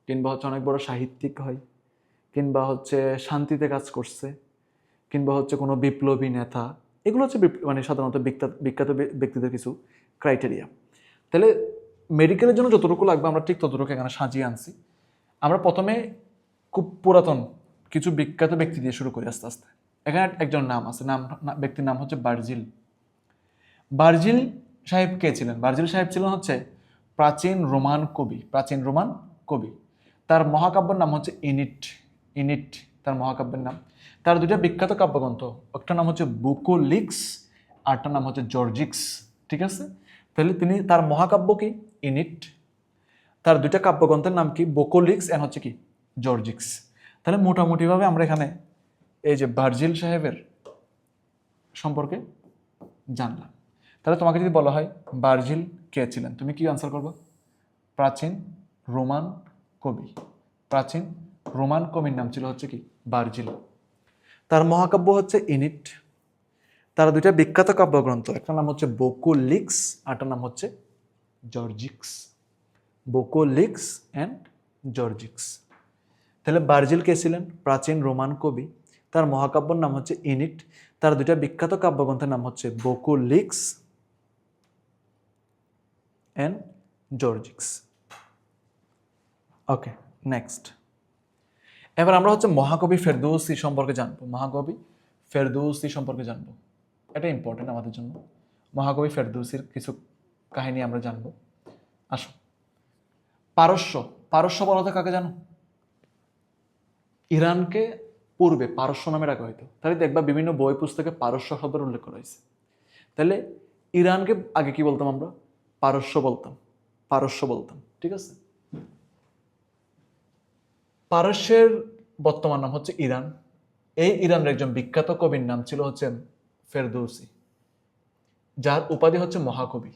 কিংবা হচ্ছে অনেক বড় সাহিত্যিক হয়, কিংবা হচ্ছে শান্তিতে কাজ করছে, কিংবা হচ্ছে কোনো বিপ্লবী নেতা। এগুলো হচ্ছে মানে সাধারণত বিখ্যাত ব্যক্তিদের কিছু ক্রাইটেরিয়া। তাহলে মেডিকেলের জন্য যতটুকু লাগবে আমরা ঠিক ততটুকু এখানে সাজিয়ে আনছি। আমরা প্রথমে খুব পুরাতন কিছু বিখ্যাত ব্যক্তি দিয়ে শুরু করি আস্তে আস্তে। এখানে একজন নাম আছে, ব্যক্তির নাম হচ্ছে ভার্জিল। ভার্জিল সাহেব কে ছিলেন? ভার্জিল সাহেব ছিলেন হচ্ছে প্রাচীন রোমান কবি। তার মহাকাব্যের নাম হচ্ছে ইনিট তার মহাকাব্যের নাম। তার দুইটা বিখ্যাত কাব্যগ্রন্থ, একটা নাম হচ্ছে বুকোলিক্স, আরটার নাম হচ্ছে জর্জিক্স, ঠিক আছে? তাহলে তার মহাকাব্য কি? ইনিট। তার দুইটা কাব্যগ্রন্থের নাম কি? বুকোলিক্স এন্ড হচ্ছে কি জর্জিক্স। তাহলে মোটামুটিভাবে আমরা এখানে এই যে ভার্জিল সাহেবের সম্পর্কে জানলাম। তাহলে তোমাকে যদি বলা হয় ভার্জিল কে ছিলেন, তুমি কি আনসার করবে? প্রাচীন রোমান কবি। প্রাচীন রোমান কবির নাম ছিল হচ্ছে কি ভার্জিল। তার মহাকাব্য হচ্ছে ইনিট। তার দুইটা বিখ্যাত কাব্যগ্রন্থ, একটা নাম হচ্ছে বুকোলিক্স, আরটার নাম হচ্ছে জর্জিক্স। বুকোলিক্স অ্যান্ড জর্জিক্স। তাহলে ভার্জিল কে ছিলেন? প্রাচীন রোমান কবি। তার মহাকাব্যর নাম হচ্ছে ইনিট। তার দুইটা বিখ্যাত কাব্যগ্রন্থের নাম হচ্ছে বুকোলিক্স অ্যান্ড জর্জিক্স। Okay, next. এবার আমরা হচ্ছে মহাকবি ফেরদৌসী সম্পর্কে জানবো। মহাকবি ফেরদৌসী সম্পর্কে জানবো, এটা ইম্পর্টেন্ট আমাদের জন্য। মহাকবি ফেরদৌসির কিছু কাহিনী আমরা জানবো। আসো, পারস্য বলতে কাকে জানো? ইরানকে পূর্বে পারস্য নামে ডাকা হইতো। তাহলে দেখবা বিভিন্ন বই পুস্তকে পারস্য শব্দের উল্লেখ করা হয়েছে। তাহলে ইরানকে আগে কি বলতাম আমরা? পারস্য বলতাম, ঠিক আছে? পারস্যের বর্তমান নাম হচ্ছে ইরান। এই ইরানের একজন বিখ্যাত কবির নাম ছিল হচ্ছে ফেরদৌসি, যার উপাধি হচ্ছে মহাকবি।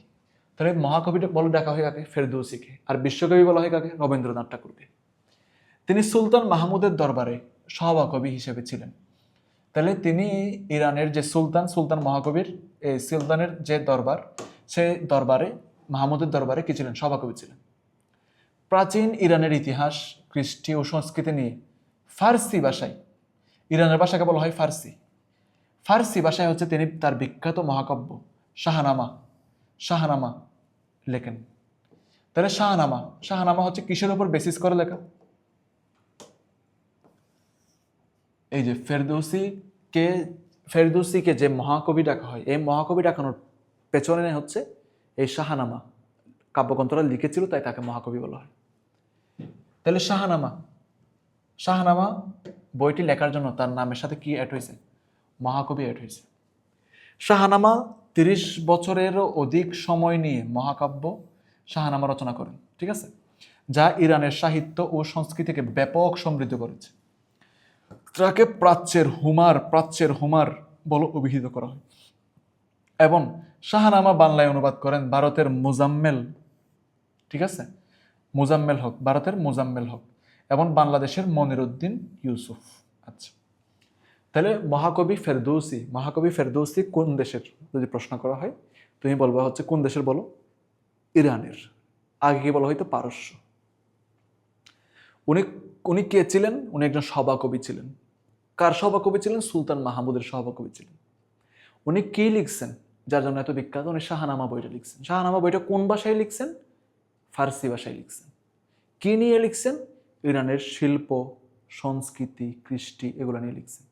তাহলে মহাকবিটা বলে ডাকা হয় কাকে? ফেরদৌসিকে। আর বিশ্বকবি বলা হয় কাকে? রবীন্দ্রনাথ ঠাকুরকে। তিনি সুলতান মাহমুদের দরবারে সভাকবি হিসেবে ছিলেন। তাহলে তিনি ইরানের যে সুলতান মহাকবির এই সুলতানের যে দরবার, সেই দরবারে মাহমুদের দরবারে কি ছিলেন? সভাকবি ছিলেন। প্রাচীন ইরানের ইতিহাস, কৃষ্টি ও সংস্কৃতি নিয়ে ফার্সি ভাষায়, ইরানের ভাষাকে বলা হয় ফার্সি ভাষায় হচ্ছে তিনি তার বিখ্যাত মহাকাব্য শাহনামা লেখেন। তাহলে শাহনামা হচ্ছে কিসের উপর বেসিস করে লেখা? এই যে ফেরদৌসিকে যে মহাকবি ডাকা হয়, এই মহাকবি ডাকানোর পেছনে হচ্ছে এই শাহনামা কাব্যগ্রন্থটা লিখেছিল, তাই তাকে মহাকবি বলা হয়। তাহলে শাহনামা বইটি লেখার জন্য তার নামের সাথে কি অ্যাড হয়েছে? মহাকবি অ্যাড হয়েছে। শাহনামা 30 বছরেরও অধিক সময় নিয়ে মহাকাব্য শাহনামা রচনা করেন, ঠিক আছে, যা ইরানের সাহিত্য ও সংস্কৃতিকে ব্যাপক সমৃদ্ধ করেছে। তাকে প্রাচ্যের হোমার বলে অভিহিত করা হয়। এবং শাহনামা বাংলায় অনুবাদ করেন ভারতের মোজাম্মেল, ঠিক আছে, মোজাম্মেল হক, ভারতের মোজাম্মেল হক এবং বাংলাদেশের মনিরুদ্দিন ইউসুফ। আচ্ছা, তাহলে মহাকবি ফেরদৌসি কোন দেশের যদি প্রশ্ন করা হয়, তুমি বলবা হচ্ছে কোন দেশের, বলো ইরানের। আগে কি বলা হয়তো পারস্য। উনি উনি কে ছিলেন? উনি একজন সভাকবি ছিলেন। কার সভাকবি ছিলেন? সুলতান মাহমুদের সভাকবি ছিলেন। উনি কি লিখছেন যার জন্য এত বিখ্যাত? উনি শাহনামা বইটা লিখছেন। শাহনামা বইটা কোন ভাষায় লিখছেন? ফার্সি ভাষায় লিখছেন। কি নিয়ে লিখছেন? ইরানের শিল্প, সংস্কৃতি, কৃষ্টি এগুলো নিয়ে লিখছেন।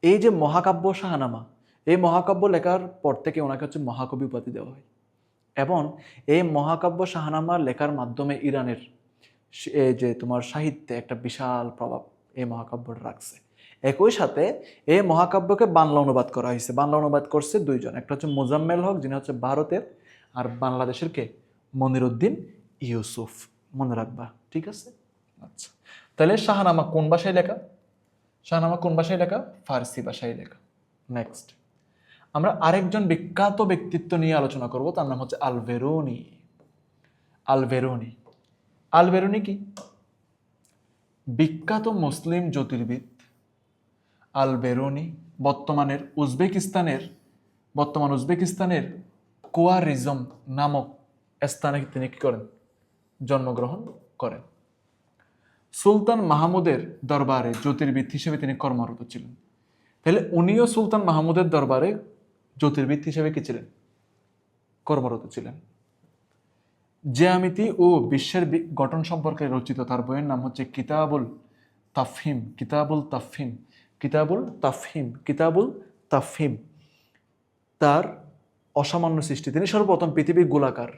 এই যে মহাকাব্য শাহনামা, এই মহাকাব্য লেখার পর থেকে ওনাকে হচ্ছে মহাকবি উপাধি দেওয়া হয়। এবং এই মহাকাব্য শাহনামা লেখার মাধ্যমে ইরানের এই যে তোমার সাহিত্যে একটা বিশাল প্রভাব এই মহাকাব্যটা রাখছে। একই সাথে এই মহাকাব্যকে বাংলা অনুবাদ করা হয়েছে। বাংলা অনুবাদ করছে দুইজন, একটা হচ্ছে মোজাম্মেল হক যিনি হচ্ছে ভারতের, আর বাংলাদেশের কে? মনিরুদ্দিন ইউসুফ। মনে রাখবা, ঠিক আছে? আচ্ছা, তাহলে শাহনামা কোন ভাষায় লেখা? শাহনামা কোন ভাষায় লেখা? ফার্সি ভাষায় লেখা। নেক্সট, আমরা আরেকজন বিখ্যাত ব্যক্তিত্ব নিয়ে আলোচনা করব, তার নাম হচ্ছে আল বেরুনি। আল বেরুনি, আল বেরুনি কি? বিখ্যাত মুসলিম জ্যোতির্বিদ আল বেরুনি বর্তমান উজবেকিস্তানের কোয়ারিজম নামক স্থানে তিনি কি করেন? জন্মগ্রহণ করেন। সুলতান মাহমুদের দরবারে জ্যোতির্বিদ হিসেবে তিনি কর্মরত ছিলেন। তাহলে উনিও সুলতান মাহমুদের দরবারে জ্যোতির্বিদ হিসেবে কি ছিলেন? কর্মরত ছিলেন। জ্যামিতি ও বিশ্বের গঠন সম্পর্কে রচিত তার বইয়ের নাম হচ্ছে কিতাবুল তাফহিম। তার অসামান্য সৃষ্টি। তিনি সর্বপ্রথম পৃথিবীর গোলাকার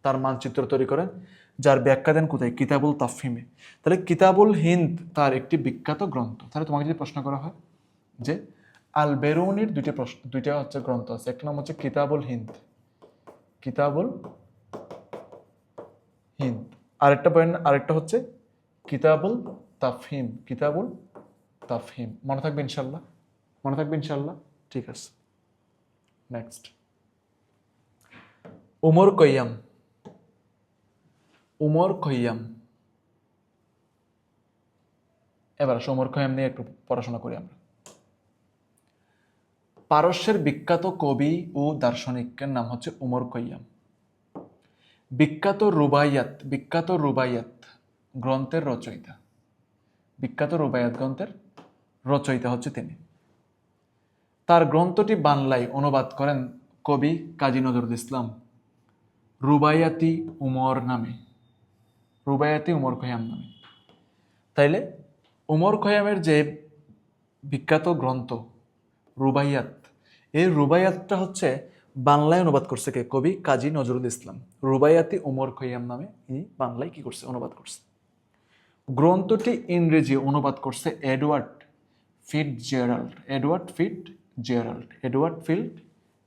তার মানচিত্র তৈরি করেন, যার ব্যাখ্যা দেন কোথায়? কিতাবুল তাফহিমে। তাহলে কিতাবুল হিন্দ তার একটি বিখ্যাত গ্রন্থ। তাহলে তোমাকে যদি প্রশ্ন করা হয় যে আল বেরুনির দুইটা হচ্ছে গ্রন্থ আছে, একটা নাম হচ্ছে কিতাবুল হিন্দ, আরেকটা হচ্ছে কিতাবুল তাফহিম। মনে থাকবে ইনশাল্লাহ। ঠিক আছে, নেক্সট, উমর খৈয়াম। এবার উমর খৈয়াম নিয়ে একটু পড়াশোনা করি আমরা। পারস্যের বিখ্যাত কবি ও দার্শনিকের নাম হচ্ছে উমর খৈয়াম। বিখ্যাত রুবাইয়াত গ্রন্থের রচয়িতা হচ্ছে তিনি। তার গ্রন্থটি বাংলায় অনুবাদ করেন কবি কাজী নজরুল ইসলাম রুবাইয়াতি উমর খৈয়াম নামে। তাইলে উমর খৈয়ামের যে বিখ্যাত গ্রন্থ রুবাইয়াত, এই রুবাইয়াতটা হচ্ছে বাংলায় অনুবাদ করছে কে? কবি কাজী নজরুল ইসলাম। রুবাইয়াতি উমর খৈয়াম নামে ইনি বাংলায় কি করছে? অনুবাদ করছে। গ্রন্থটি ইংরেজি অনুবাদ করছে এডওয়ার্ড ফিল্ড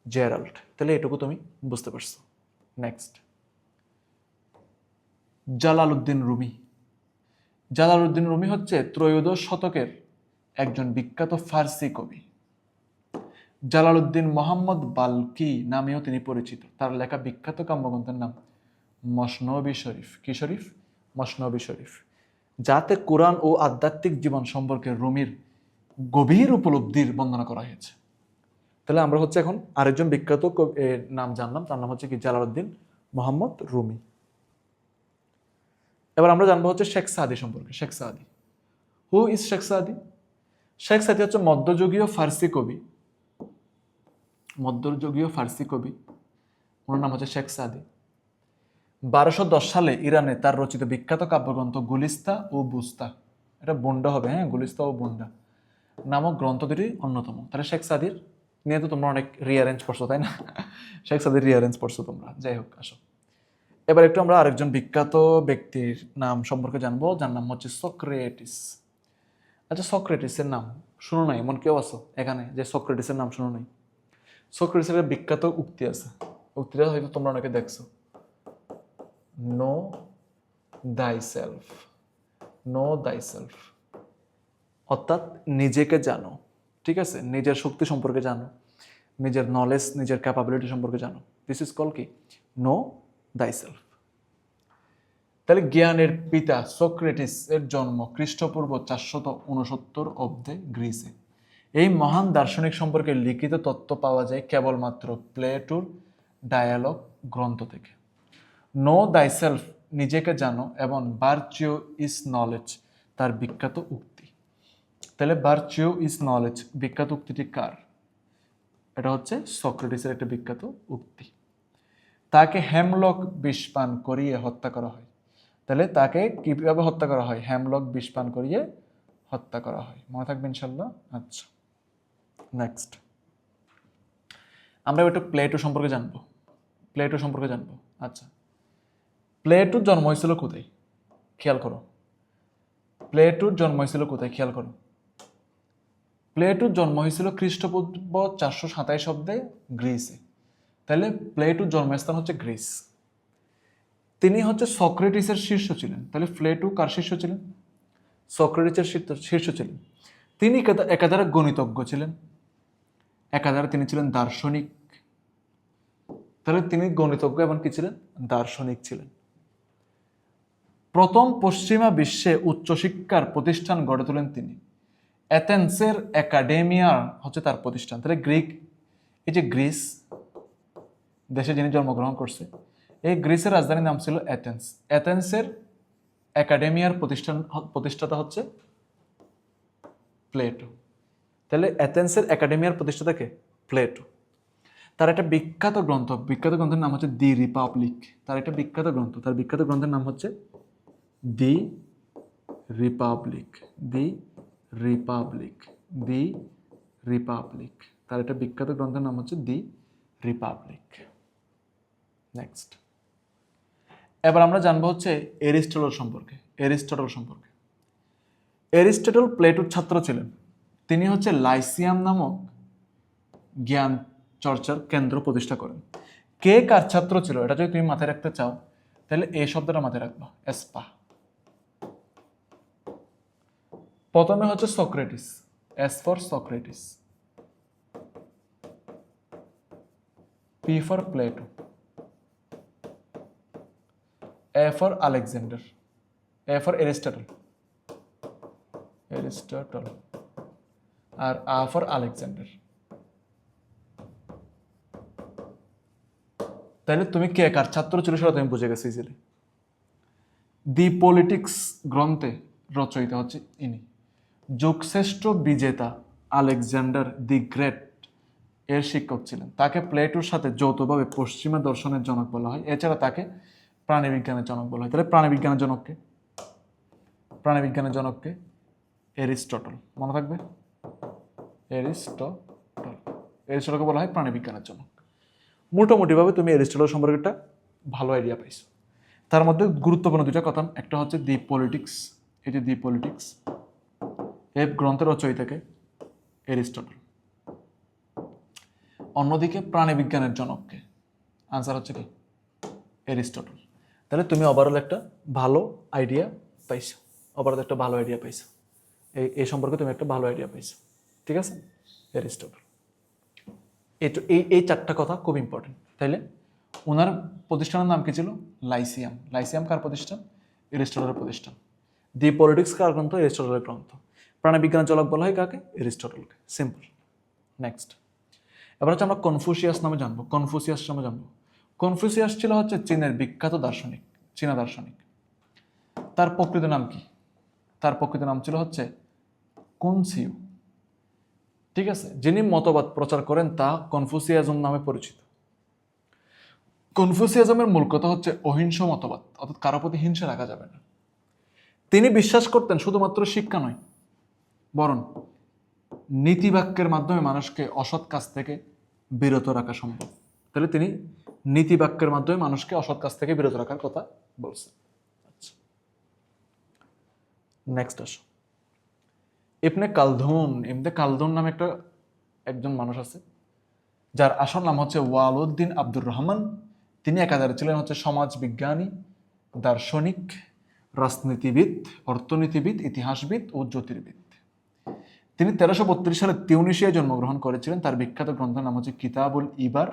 জেরাল্ড। তাহলে এটুকু তুমি বুঝতে পারছো। নেক্সট, জালালউদ্দিন রুমি হচ্ছে ত্রয়োদশ শতকের একজন বিখ্যাত ফার্সি কবি। জালালউদ্দিন মোহাম্মদ বাল্কি নামেও তিনি পরিচিত। তার লেখা বিখ্যাত কাব্যগ্রন্থের নাম মসনবি শরীফ, যাতে কোরআন ও আধ্যাত্মিক জীবন সম্পর্কে রুমির গভীর উপলব্ধির বর্ণনা করা হয়েছে। তাহলে আমরা হচ্ছে এখন আরেকজন বিখ্যাত নাম জানলাম, তার নাম হচ্ছে কি? জালালউদ্দিন মোহাম্মদ রুমি। এবার আমরা জানবো হচ্ছে শেখ সাদি সম্পর্কে। হু ইজ শেখ সাদি? শেখ সাদি হচ্ছে মধ্যযুগীয় ফার্সি কবি। ওনার নাম হচ্ছে শেখ সাদি। 1210 সালে ইরানে তার রচিত বিখ্যাত কাব্যগ্রন্থ গুলিস্তা ও বুস্তা, এটা বুন্ডা হবে, গুলিস্তা ও বুন্ডা নামক গ্রন্থ দুটি অন্যতম। তাহলে শেখ সাদির নিয়ে তো তোমরা অনেক রিয়ারেঞ্জ পড়ছো, তাই না? শেখ সাদির রিয়ারেঞ্জ পড়ছো তোমরা। যাই হোক, আসো এবার একটু আমরা আরেকজন বিখ্যাত ব্যক্তির নাম সম্পর্কে জানবো, যার নাম হচ্ছে সক্রেটিস। আচ্ছা, সক্রেটিসের নাম শুনো নাই? এমন কেউ আছো এখানে যে সক্রেটিসের নাম শুনো নাই? সক্রেটিসের বিখ্যাত উক্তি আছে, উক্তিটা হয়তো তোমরা অনেকে দেখছো। নো দাই সেলফ, নো দাই সেলফ, অর্থাৎ নিজেকে জানো। ঠিক আছে, নিজের শক্তি সম্পর্কে জানো, নিজের নলেজ, নিজের ক্যাপাবিলিটি সম্পর্কে জানো। দিস ইজ কল কি? নো দাই সেলফ। তাহলে জ্ঞানের পিতা সক্রেটিস এর জন্ম খ্রিস্টপূর্ব 469 অব্দে গ্রিসে। এই মহান দার্শনিক সম্পর্কে লিখিত তথ্য পাওয়া যায় কেবলমাত্র প্লেটোর ডায়ালগ গ্রন্থ থেকে। নো দাই সেলফ, নিজেকে জানো, এবং ভার্চিউ ইজ নলেজ তার বিখ্যাত উক্তি। তাহলে ভার্চিউ ইজ নলেজ বিখ্যাত উক্তিটি কার? এটা হচ্ছে সক্রেটিসের একটা বিখ্যাত উক্তি। তাকে হেমলক বিষ পান করিয়ে হত্যা করা হয়। তাহলে তাকে কিভাবে হত্যা করা হয়? হেমলক বিষ পান করিয়ে হত্যা করা হয়। মনে থাকবে ইনশাল্লাহ। আচ্ছা, নেক্সট আমরা একটু প্লেটো সম্পর্কে জানবো। প্লেটো সম্পর্কে জানবো। আচ্ছা, প্লেটোর জন্ম হয়েছিল কোথায়? খেয়াল করো, প্লেটোর জন্ম হয়েছিল কোথায়? খেয়াল করো, প্লেটোর জন্ম হয়েছিল খ্রিস্টপূর্ব 427 অব্দে গ্রিসে। তাহলে প্লেটোর জন্মস্থান হচ্ছে গ্রিস। তিনি হচ্ছে সক্রেটিসের শীর্ষ ছিলেন। তাহলে প্লেটো কার শীর্ষ ছিলেন? সক্রেটিসের শীর্ষ ছিলেন। তিনি একাধারে গণিতজ্ঞ ছিলেন, একাধারে তিনি ছিলেন দার্শনিক। তাহলে তিনি গণিতজ্ঞ এবং কি ছিলেন? দার্শনিক ছিলেন। প্রথম পশ্চিমা বিশ্বে উচ্চশিক্ষার প্রতিষ্ঠান গড়ে তোলেন তিনি। অ্যাথেন্সের একাডেমিয়া হচ্ছে তার প্রতিষ্ঠান। তাহলে এই যে গ্রিস দেশে যিনি জন্মগ্রহণ করছে, এই গ্রিসের রাজধানীর নাম ছিল অ্যাথেন্স। অ্যাথেন্সের একাডেমিয়ার প্রতিষ্ঠাতা হচ্ছে প্লেটো। তাহলে অ্যাথেন্সের একাডেমিয়ার প্রতিষ্ঠাতাকে প্লেটো। তার একটা বিখ্যাত গ্রন্থের নাম হচ্ছে দি রিপাবলিক। তার একটা বিখ্যাত গ্রন্থ, তার বিখ্যাত গ্রন্থের নাম হচ্ছে দি রিপাবলিক। দি রিপাবলিক, দি রিপাবলিক। তার একটা বিখ্যাত গ্রন্থের নাম হচ্ছে দি রিপাবলিক। নেক্সট, এবার আমরা জানবো হচ্ছে এরিস্টটল সম্পর্কে। এরিস্টটল প্লেটোর ছাত্র ছিলেন। তিনি হচ্ছে লাইসিয়াম নামক জ্ঞান চর্চার কেন্দ্র প্রতিষ্ঠা করেন। কে কার ছাত্র ছিল এটা যদি তুমি মাথায় রাখতে চাও, তাহলে এই শব্দটা মাথায় রাখবা, এসপা। প্রথমে হচ্ছে Socrates, S for Socrates, P for Plato, A for Alexander, A for Aristotle, আর আ ফর আলেকজান্ডার। তাহলে তুমি কে কার ছাত্র ছিল সেটা তুমি বুঝে গেছো ইজিলি। দি পলিটিক্স গ্রন্থে রচয়িতা হচ্ছে ইনি। যুগশ্রেষ্ঠ বিজেতা আলেকজান্ডার দি গ্রেট এর শিক্ষক ছিলেন। তাকে প্লেটোর সাথে যৌথভাবে পশ্চিমা দর্শনের জনক বলা হয়। এছাড়া তাকে প্রাণীবিজ্ঞানের জনক বলা হয়। তাহলে প্রাণীবিজ্ঞানের জনককে এরিস্টটল। মনে থাকবে, এরিস্টটলকে বলা হয় প্রাণীবিজ্ঞানের জনক। মোটামুটিভাবে তুমি এরিস্টটল সম্পর্কে একটা ভালো আইডিয়া পাইছো। তার মধ্যে গুরুত্বপূর্ণ দুইটা কথা, একটা হচ্ছে দি পলিটিক্স, এই যে দি পলিটিক্স, এই গ্রন্থের রচয়িতাকে এরিস্টটল। অন্যদিকে প্রাণীবিজ্ঞানের জনককে, আনসার হচ্ছে কি? এরিস্টটল। তাহলে তুমি ওভারঅল একটা ভালো আইডিয়া পাইছো, এই সম্পর্কে তুমি একটা ভালো আইডিয়া পাইছো। ঠিক আছে, এরিস্টটল। এই চারটা কথা খুব ইম্পর্টেন্ট। তাইলে ওনার প্রতিষ্ঠানের নাম কি ছিল? লাইসিয়াম। লাইসিয়াম কার প্রতিষ্ঠান? এরিস্টটলের প্রতিষ্ঠান। দি পলিটিক্স কার গ্রন্থ? এরিস্টটলের গ্রন্থ। প্রাণীবিজ্ঞানের জনক বলা হয় কাকে? এরিস্টটলকে। সিম্পল। নেক্সট, এবার হচ্ছে আমরা কনফুসিয়াস নামে জানবো। কনফুসিয়াস ছিল হচ্ছে চীনের বিখ্যাত দার্শনিক, চীনা দার্শনিক। তার প্রকৃত নাম কি? তার প্রকৃত নাম ছিল হচ্ছে কুনসিউ। ঠিক আছে, যিনি মতবাদ প্রচার করেন তা কনফুসিয়াজম নামে পরিচিত। কনফুসিয়াজমের মূল কথা হচ্ছে অহিংস মতবাদ, অর্থাৎ কারো প্রতি হিংসা রাখা যাবে না। তিনি বিশ্বাস করতেন শুধুমাত্র শিক্ষা নয়, বরং নীতিবাক্যের মাধ্যমে মানুষকে অসৎ কাজ থেকে বিরত রাখা সম্ভব। তাহলে তিনি নীতিবাক্যের মাধ্যমে মানুষকে অসৎ কাজ থেকে বিরত রাখার কথা বলছেন। আচ্ছা, নেক্সট আসো। ইবনে কালদুন নামে একজন মানুষ আছে, যার আসল নাম হচ্ছে ওয়ালউদ্দিন আব্দুর রহমান। তিনি একাধারে ছিলেন হচ্ছে সমাজ বিজ্ঞানী, দার্শনিক, রাজনীতিবিদ, অর্থনীতিবিদ, ইতিহাসবিদ ও জ্যোতির্বিদ। তিনি 1332 সালে তিউনিসিয়ায় জন্মগ্রহণ করেছিলেন। তার বিখ্যাত গ্রন্থের নাম হচ্ছে কিতাবুল ইবার।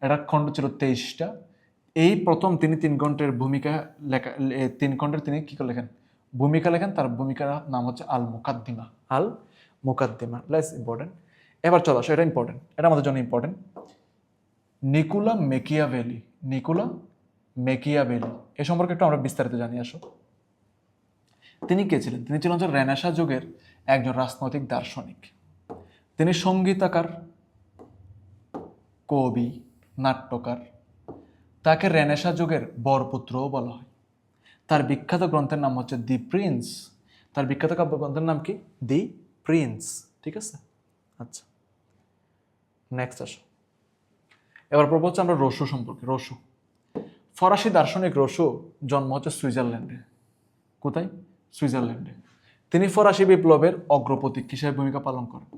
এটা খণ্ড ছিল 23টা। এই প্রথম তিনি 3 খণ্ডের ভূমিকা লেখা, 3 খণ্ডের তিনি কি করে লেখেন, ভূমিকা লেখেন। তার ভূমিকার নাম হচ্ছে আল মুকাদ্দিমা। আল মুকাদ্দিমা লেস ইম্পর্টেন্ট। এবার চলো আসো, এটা ইম্পর্টেন্ট, এটা আমাদের জন্য important. Niccolo Machiavelli. Niccolo Machiavelli এ সম্পর্কে একটু আমরা বিস্তারিত জানি আসো। তিনি কে ছিলেন? তিনি ছিলেন হচ্ছে রেনেসাঁ যুগের একজন রাজনৈতিক দার্শনিক। তিনি সঙ্গীতকার, কবি, নাট্যকার। তাকে রেনেসাঁ যুগের বরপুত্রও বলা হয়। তার বিখ্যাত গ্রন্থের নাম হচ্ছে দি প্রিন্স। তার বিখ্যাত কাব্যগ্রন্থের নাম কি? দি প্রিন্স। ঠিক আছে, আচ্ছা নেক্সট আসো। এবার পড়বো হচ্ছে আমরা রোসো সম্পর্কে। রোসো ফরাসি দার্শনিক। রোসো জন্ম হচ্ছে সুইজারল্যান্ডে। কোথায়? সুইজারল্যান্ডে। তিনি ফরাসি বিপ্লবের অগ্রপথিক হিসেবে ভূমিকা পালন করেন।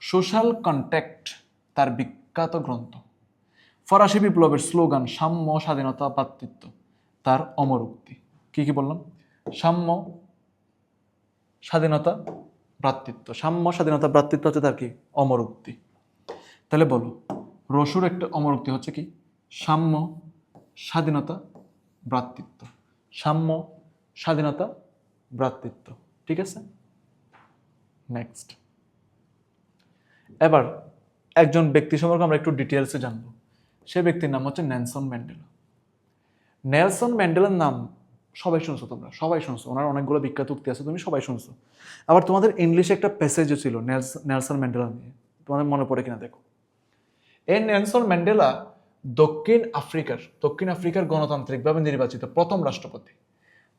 সোশ্যাল কন্ট্যাক্ট তার বিখ্যাত গ্রন্থ। ফরাসি বিপ্লবের স্লোগান সাম্য, স্বাধীনতা, ভ্রাতৃত্ব তার অমর উক্তি। কি কি বললাম? সাম্য, স্বাধীনতা, ভ্রাতৃত্ব। সাম্য, স্বাধীনতা, ভ্রাতৃত্ব হচ্ছে তার কি? অমর উক্তি। তাহলে বলো, রসুর একটা অমর উক্তি হচ্ছে কি? সাম্য, স্বাধীনতা, ভ্রাতৃত্ব। সাম্য, স্বাধীনতা, ভ্রাতৃত্ব। ঠিক আছে, নেক্সট। এবার একজন ব্যক্তি সম্পর্কে আমরা একটু ডিটেলসে জানবো। সে ব্যক্তির নাম হচ্ছে নেলসন ম্যান্ডেলা। নেলসন ম্যান্ডেলার নাম সবাই শুনছো, তোমরা সবাই শুনছো। ওনার অনেকগুলো বিখ্যাত উক্তি আছে, তুমি সবাই শুনছো। আবার তোমাদের ইংলিশে একটা প্যাসেজও ছিল নেলসন ম্যান্ডেলা নিয়ে, তোমাদের মনে পড়ে কিনা দেখো। এই নেলসন ম্যান্ডেলা দক্ষিণ আফ্রিকার গণতান্ত্রিকভাবে নির্বাচিত প্রথম রাষ্ট্রপতি।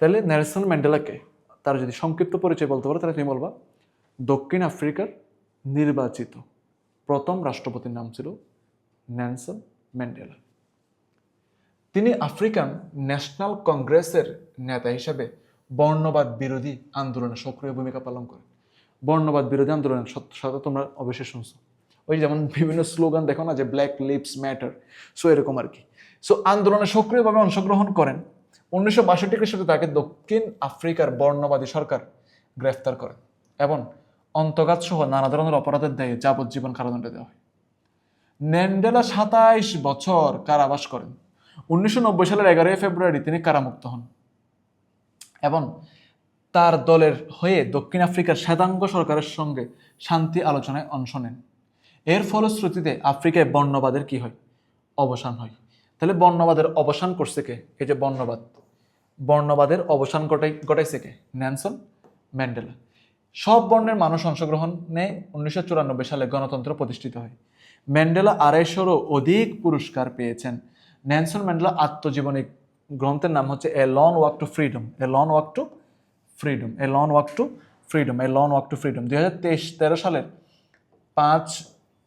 তাহলে নেলসন ম্যান্ডেলাকে তার যদি সংক্ষিপ্ত পরিচয় বলতে পারো তাহলে তুমি বলবা দক্ষিণ আফ্রিকার নির্বাচিত প্রথম রাষ্ট্রপতির নাম ছিল নেলসন ম্যান্ডেলা। তিনি আফ্রিকান ন্যাশনাল কংগ্রেসের নেতা হিসেবে বর্ণবাদ বিরোধী আন্দোলনে সক্রিয় ভূমিকা পালন করেন। বর্ণবাদ বিরোধী আন্দোলনের সাথে তোমরা অবশ্যই শুনছো, ওই যেমন বিভিন্ন স্লোগান দেখো না, যে ব্ল্যাক লিভস ম্যাটার, সো এরকম আর কি। সো আন্দোলনে সক্রিয়ভাবে অংশগ্রহণ করেন। 1962 খ্রিস্টাব্দে তাকে দক্ষিণ আফ্রিকার বর্ণবাদী সরকার গ্রেফতার করেন এবং অন্তর্ঘাত সহ নানা ধরনের অপরাধের দায়ে যাবজ্জীবন কারাদণ্ড দেওয়া হয়। ম্যান্ডেলা 27 বছর কারাবাস করেন। 1990 সালের 11 ফেব্রুয়ারি তিনি কারামুক্ত হন এবং তার দলের হয়ে দক্ষিণ আফ্রিকার শ্বেতাঙ্গ সরকারের সঙ্গে শান্তি আলোচনায় অংশ নেন। এর ফলশ্রুতিতে আফ্রিকায় বর্ণবাদের কি হয়? অবসান হয়। তাহলে বর্ণবাদের অবসান করছে কে? এই যে বর্ণবাদের অবসান ঘটাইছে কে? Nelson Mandela. সব বর্ণের মানুষ অংশগ্রহণে 1994 সালে গণতন্ত্র প্রতিষ্ঠিত হয়। ম্যান্ডেলা 250-রও অধিক পুরস্কার পেয়েছেন। নেলসন ম্যান্ডেলা আত্মজীবনী গ্রন্থের নাম হচ্ছে a long walk two freedom. A long walk two freedom. A long walk two freedom. A long walk two freedom. 2013 সালের 5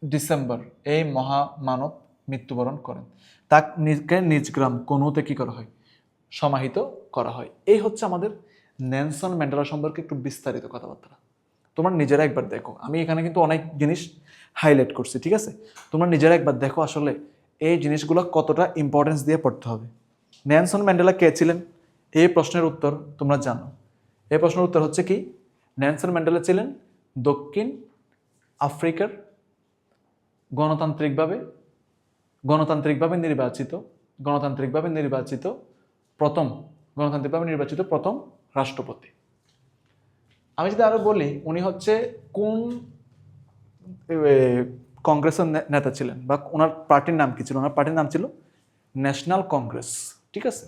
ডিসেম্বর এই মহামানব মৃত্যুবরণ করেন। তাকে নিজ গ্রাম কনুতে কি করা হয়? সমাহিত করা হয়। এই হচ্ছে আমাদের নেলসন ম্যান্ডেলা সম্পর্কে একটু বিস্তারিত কথাবার্তা। তোমরা নিজেরা একবার দেখো, আমি এখানে কিন্তু অনেক জিনিস হাইলাইট করছি, ঠিক আছে? তোমরা নিজেরা একবার দেখো আসলে এই জিনিসগুলো কতটা ইম্পর্টেন্স দিয়ে পড়তে হবে। নেলসন ম্যান্ডেলা কে ছিলেন? এই প্রশ্নের উত্তর তোমরা জানো। এই প্রশ্নের উত্তর হচ্ছে কি? নেলসন ম্যান্ডেলা ছিলেন দক্ষিণ আফ্রিকার গণতান্ত্রিকভাবে নির্বাচিত প্রথম রাষ্ট্রপতি। আমি যদি আরো বলি, উনি হচ্ছে কোন কংগ্রেসের নেতা ছিলেন বা ওনার পার্টির নাম কি ছিল? ওনার পার্টির নাম ছিল ন্যাশনাল কংগ্রেস। ঠিক আছে,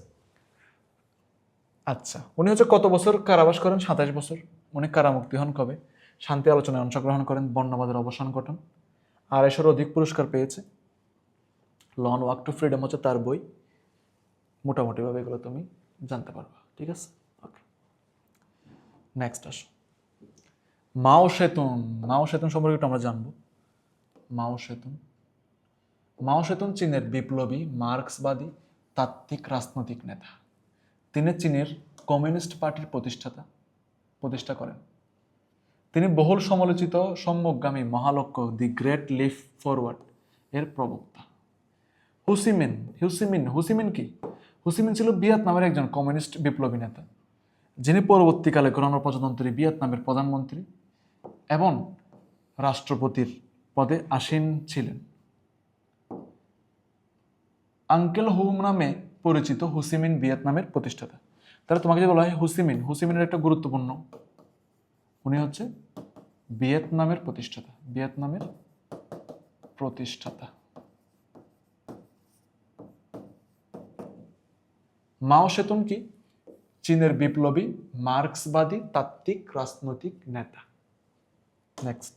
আচ্ছা। উনি হচ্ছে কত বছর কারাবাস করেন? 27 বছর। উনি কারামুক্তি হন কবে? শান্তি আলোচনায় অংশগ্রহণ করেন, বর্ণবাদের অবসান ঘটান, 250-র অধিক পুরস্কার পেয়েছে। লং ওয়াক টু ফ্রিডম হচ্ছে তার বই। মোটামুটিভাবে এগুলো তুমি জানতে পারবা, ঠিক আছে? ওকে, নেক্সট আসো। মাও সেতুন সম্পর্কে একটু আমরা জানবো। মাও সেতুন চীনের বিপ্লবী, মার্ক্সবাদী, তাত্ত্বিক রাজনৈতিক নেতা। তিনি চীনের কমিউনিস্ট পার্টির প্রতিষ্ঠা করেন। তিনি বহুল সমালোচিত সম্মুখগামী মহালক্ষ্য দি গ্রেট লিপ ফরওয়ার্ড এর প্রবক্তা। হুসিমিন কি? হুসিমিন ছিল ভিয়েতনামের একজন কমিউনিস্ট বিপ্লবী নেতা, যিনি পরবর্তীকালে গণপ্রজাতন্ত্রী ভিয়েতনামের প্রধানমন্ত্রী এবং রাষ্ট্রপতির পদে আসীন ছিলেন। আঙ্কেল হুম নামে পরিচিত হুসিমিন ভিয়েতনামের প্রতিষ্ঠাতা। তাহলে তোমাকে যে বলা হয় হুসিমিন, হুসিমিনের একটা গুরুত্বপূর্ণ, উনি হচ্ছে ভিয়েতনামের প্রতিষ্ঠাতা, ভিয়েতনামের প্রতিষ্ঠাতা। মাও সেতুং কি? চীনের বিপ্লবী মার্ক্সবাদী তাত্ত্বিক রাজনৈতিক নেতা। নেক্সট,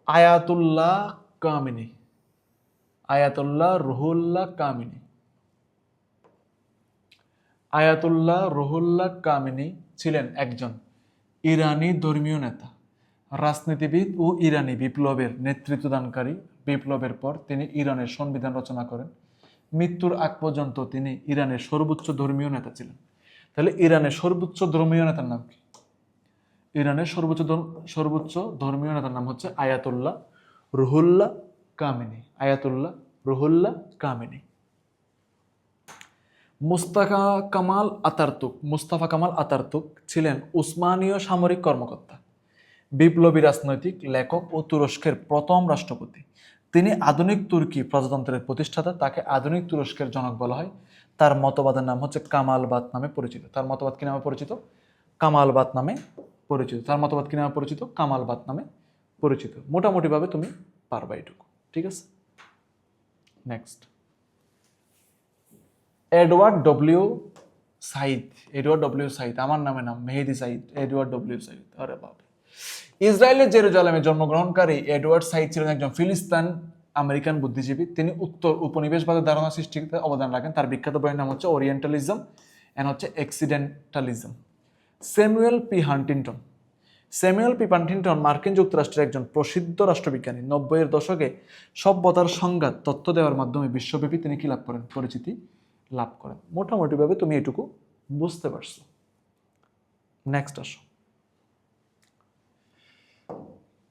আয়াতুল্লাহ কামিনী, আয়াতুল্লাহ রুহুল্লাহ কামিনী। আয়াতুল্লাহ রুহুল্লাহ কামিনী ছিলেন একজন ইরানি ধর্মীয় নেতা, রাজনীতিবিদ ও ইরানি বিপ্লবের নেতৃত্বদানকারী। বিপ্লবের পর তিনি ইরানের সংবিধান রচনা করেন। মৃত্যুর আগ পর্যন্ত তিনি ইরানের সর্বোচ্চ ধর্মীয় নেতা ছিলেন। তাহলে ইরানের সর্বোচ্চ ধর্মীয় নেতার নাম কি? ইরানের সর্বোচ্চ ধর্মীয় নেতার নাম হচ্ছে আয়াতুল্লাহ রুহুল্লাহ কামিনী। আয়াতুল্লাহ রুহুল্লাহ কামিনী। মুস্তাফা কামাল আতাতুর্ক ছিলেন উসমানীয় সামরিক কর্মকর্তা, বিপ্লবী রাজনৈতিক লেখক ও তুরস্কের প্রথম রাষ্ট্রপতি। তিনি আধুনিক তুর্কি প্রজাতন্ত্রের প্রতিষ্ঠাতা। তাকে আধুনিক তুরস্কের জনক বলা হয়। তার মতবাদের নাম হচ্ছে কামালবাদ নামে পরিচিত। তার মতবাদ কি নামে পরিচিত? কামালবাদ নামে পরিচিত। তার মতবাদ কি নামে পরিচিত? কামালবাদ নামে পরিচিত। মোটামুটিভাবে তুমি পারবা এটুকু, ঠিক আছে? Next, Edward W Said. Edward W Said, আমার নামে নাম Mehedi Sayeed, Edward W Said. আরে বাবা। ইসরায়েলের জেরুজালেমে জন্মগ্রহণকারী এডওয়ার্ড সাইদ ছিলেন একজন ফিলিস্তিন আমেরিকান বুদ্ধিজীবী। তিনি উত্তর উপনিবেশবাদের ধারণা সৃষ্টিতে অবদান রাখেন। তার বিখ্যাত বইয়ের নাম হচ্ছে ওরিয়েন্টালিজম এন্ড হচ্ছে occidentalism. Samuel P Huntington. Samuel P Huntington মার্কিন যুক্তরাষ্ট্রের একজন প্রসিদ্ধ রাষ্ট্রবিজ্ঞানী। 90-এর দশকে সভ্যতার সংজ্ঞা তথ্য দেওয়ার মাধ্যমে বিশ্বব্যাপী তিনি কি লাভ করেন? পরিচিতি লাভ করেন। মোটামুটিভাবে তুমি এটুকু বুঝতে পারছো। নেক্সট আসো,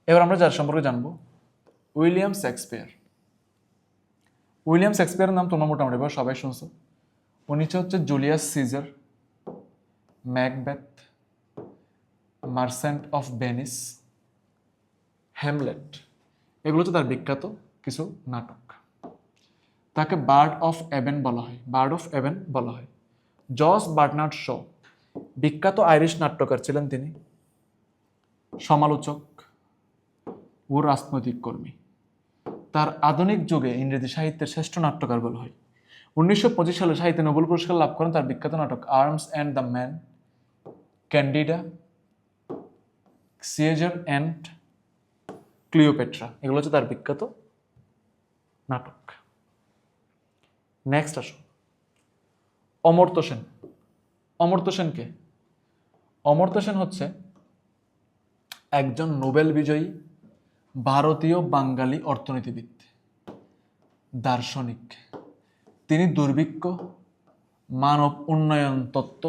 এবার আমরা যার সম্পর্কে জানবো, উইলিয়াম শেক্সপিয়ার। উইলিয়াম শেক্সপিয়ারের নাম তোমরা মোটামুটি সবাই শুনছো। উনি হচ্ছে Julius Caesar, Macbeth, Merchant of Venice, Hamlet, এগুলো হচ্ছে তার বিখ্যাত কিছু নাটক। তাকে বার্ড অফ এভেন বলা হয়, বার্ড অফ এভেন বলা হয়। জর্জ বার্নার্ড শ, বিখ্যাত আইরিশ নাট্যকার ছিলেন তিনি, সমালোচক ও রাজনৈতিক কর্মী। তার আধুনিক যুগে ইংরেজি সাহিত্যের শ্রেষ্ঠ নাট্যকার বলা হয়। 1925 সালে সাহিত্যে নোবেল পুরস্কার লাভ করেন তার বিখ্যাত নাটক Arms and the Man, Candida, Caesar and Cleopatra, এগুলো হচ্ছে তার বিখ্যাত নাটক। নেক্সট আসো, অমর্ত্য সেন। অমর্ত্য সেন কে? অমর্ত্য সেন হচ্ছে একজন নোবেল বিজয়ী ভারতীয় বাঙালি অর্থনীতিবিদ, দার্শনিক। তিনি দুর্ভিক্ষ, মানব উন্নয়ন তত্ত্ব,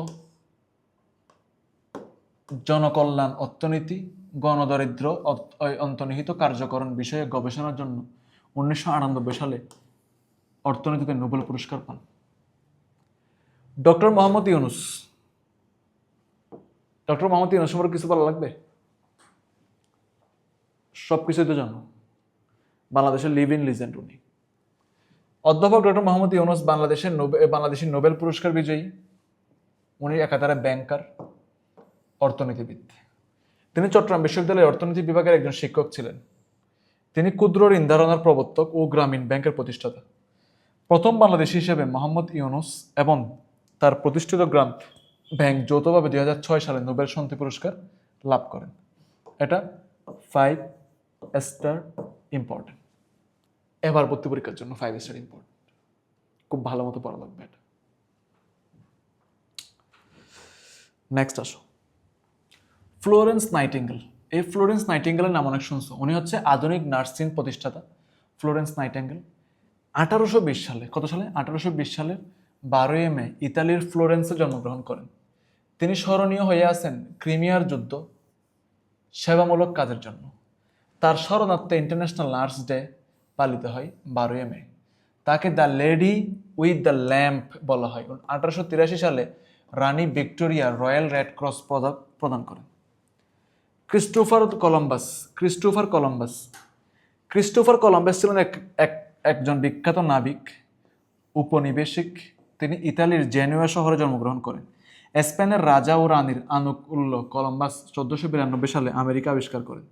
জনকল্যাণ অর্থনীতি, গণদারিদ্র অন্তর্নিহিত কার্যকরণ বিষয়ে গবেষণার জন্য 1998 সালে অর্থনীতিতে নোবেল পুরস্কার পান। ডক্টর মোহাম্মদ ইউনুস। ডক্টর মোহাম্মদ ইউনুস সম্পর্কে কিছু বলা লাগবে? সব কিছুই তো জানো। বাংলাদেশের লিভিং লিজেন্ড উনি। অধ্যাপক ডক্টর মোহাম্মদ ইউনুস বাংলাদেশের নোবেল পুরস্কার বিজয়ী। উনি একাধারে ব্যাংকার, অর্থনীতিবিদ। তিনি চট্টগ্রাম বিশ্ববিদ্যালয়ের অর্থনীতি বিভাগের একজন শিক্ষক ছিলেন। তিনি ক্ষুদ্র ঋণ ধারণার প্রবর্তক ও গ্রামীণ ব্যাংকের প্রতিষ্ঠাতা। প্রথম বাংলাদেশী হিসেবে মোহাম্মদ ইউনুস এবং তার প্রতিষ্ঠিত গ্রাম ব্যাংক যৌথভাবে 2006 সালে নোবেল শান্তি পুরস্কার লাভ করেন। এটা 5 স্টার ইম্পর্টেন্ট। এবার ভর্তি পরীক্ষার জন্য 5 স্টার ইম্পর্টেন্ট। খুব ভালো মতো পড়া লাগবে এটা। নেক্সট আসো, ফ্লোরেন্স নাইটিঙ্গেল। এই ফ্লোরেন্স নাইটিঙ্গেলের নাম অনেক শুনছো। উনি হচ্ছে আধুনিক নার্সিং প্রতিষ্ঠাতা ফ্লোরেন্স নাইটিঙ্গেল। 1820 সালে, কত সালে? 1820 সালে 12 মে ইতালির ফ্লোরেন্সে জন্মগ্রহণ করেন। তিনি স্মরণীয় হয়ে আছেন ক্রিমিয়ার যুদ্ধ, সেবামূলক কাজের জন্য। তার স্মরণার্থে ইন্টারন্যাশনাল নার্স ডে পালিত হয় 12 মে। তাকে the lady with the lamp বলা হয়। 1883 সালে রানী ভিক্টোরিয়া রয়্যাল রেড ক্রস পদক প্রদান করেন। Christopher Columbus Christopher Columbus Christopher Columbus ছিলেন একজন বিখ্যাত নাবিক উপনিবেশিক। তিনি ইতালির জেনুয়া শহরে জন্মগ্রহণ করেন। স্পেনের রাজা ও রানীর আনুকূল্য কলম্বাস 1492 সালে আমেরিকা আবিষ্কার করেন।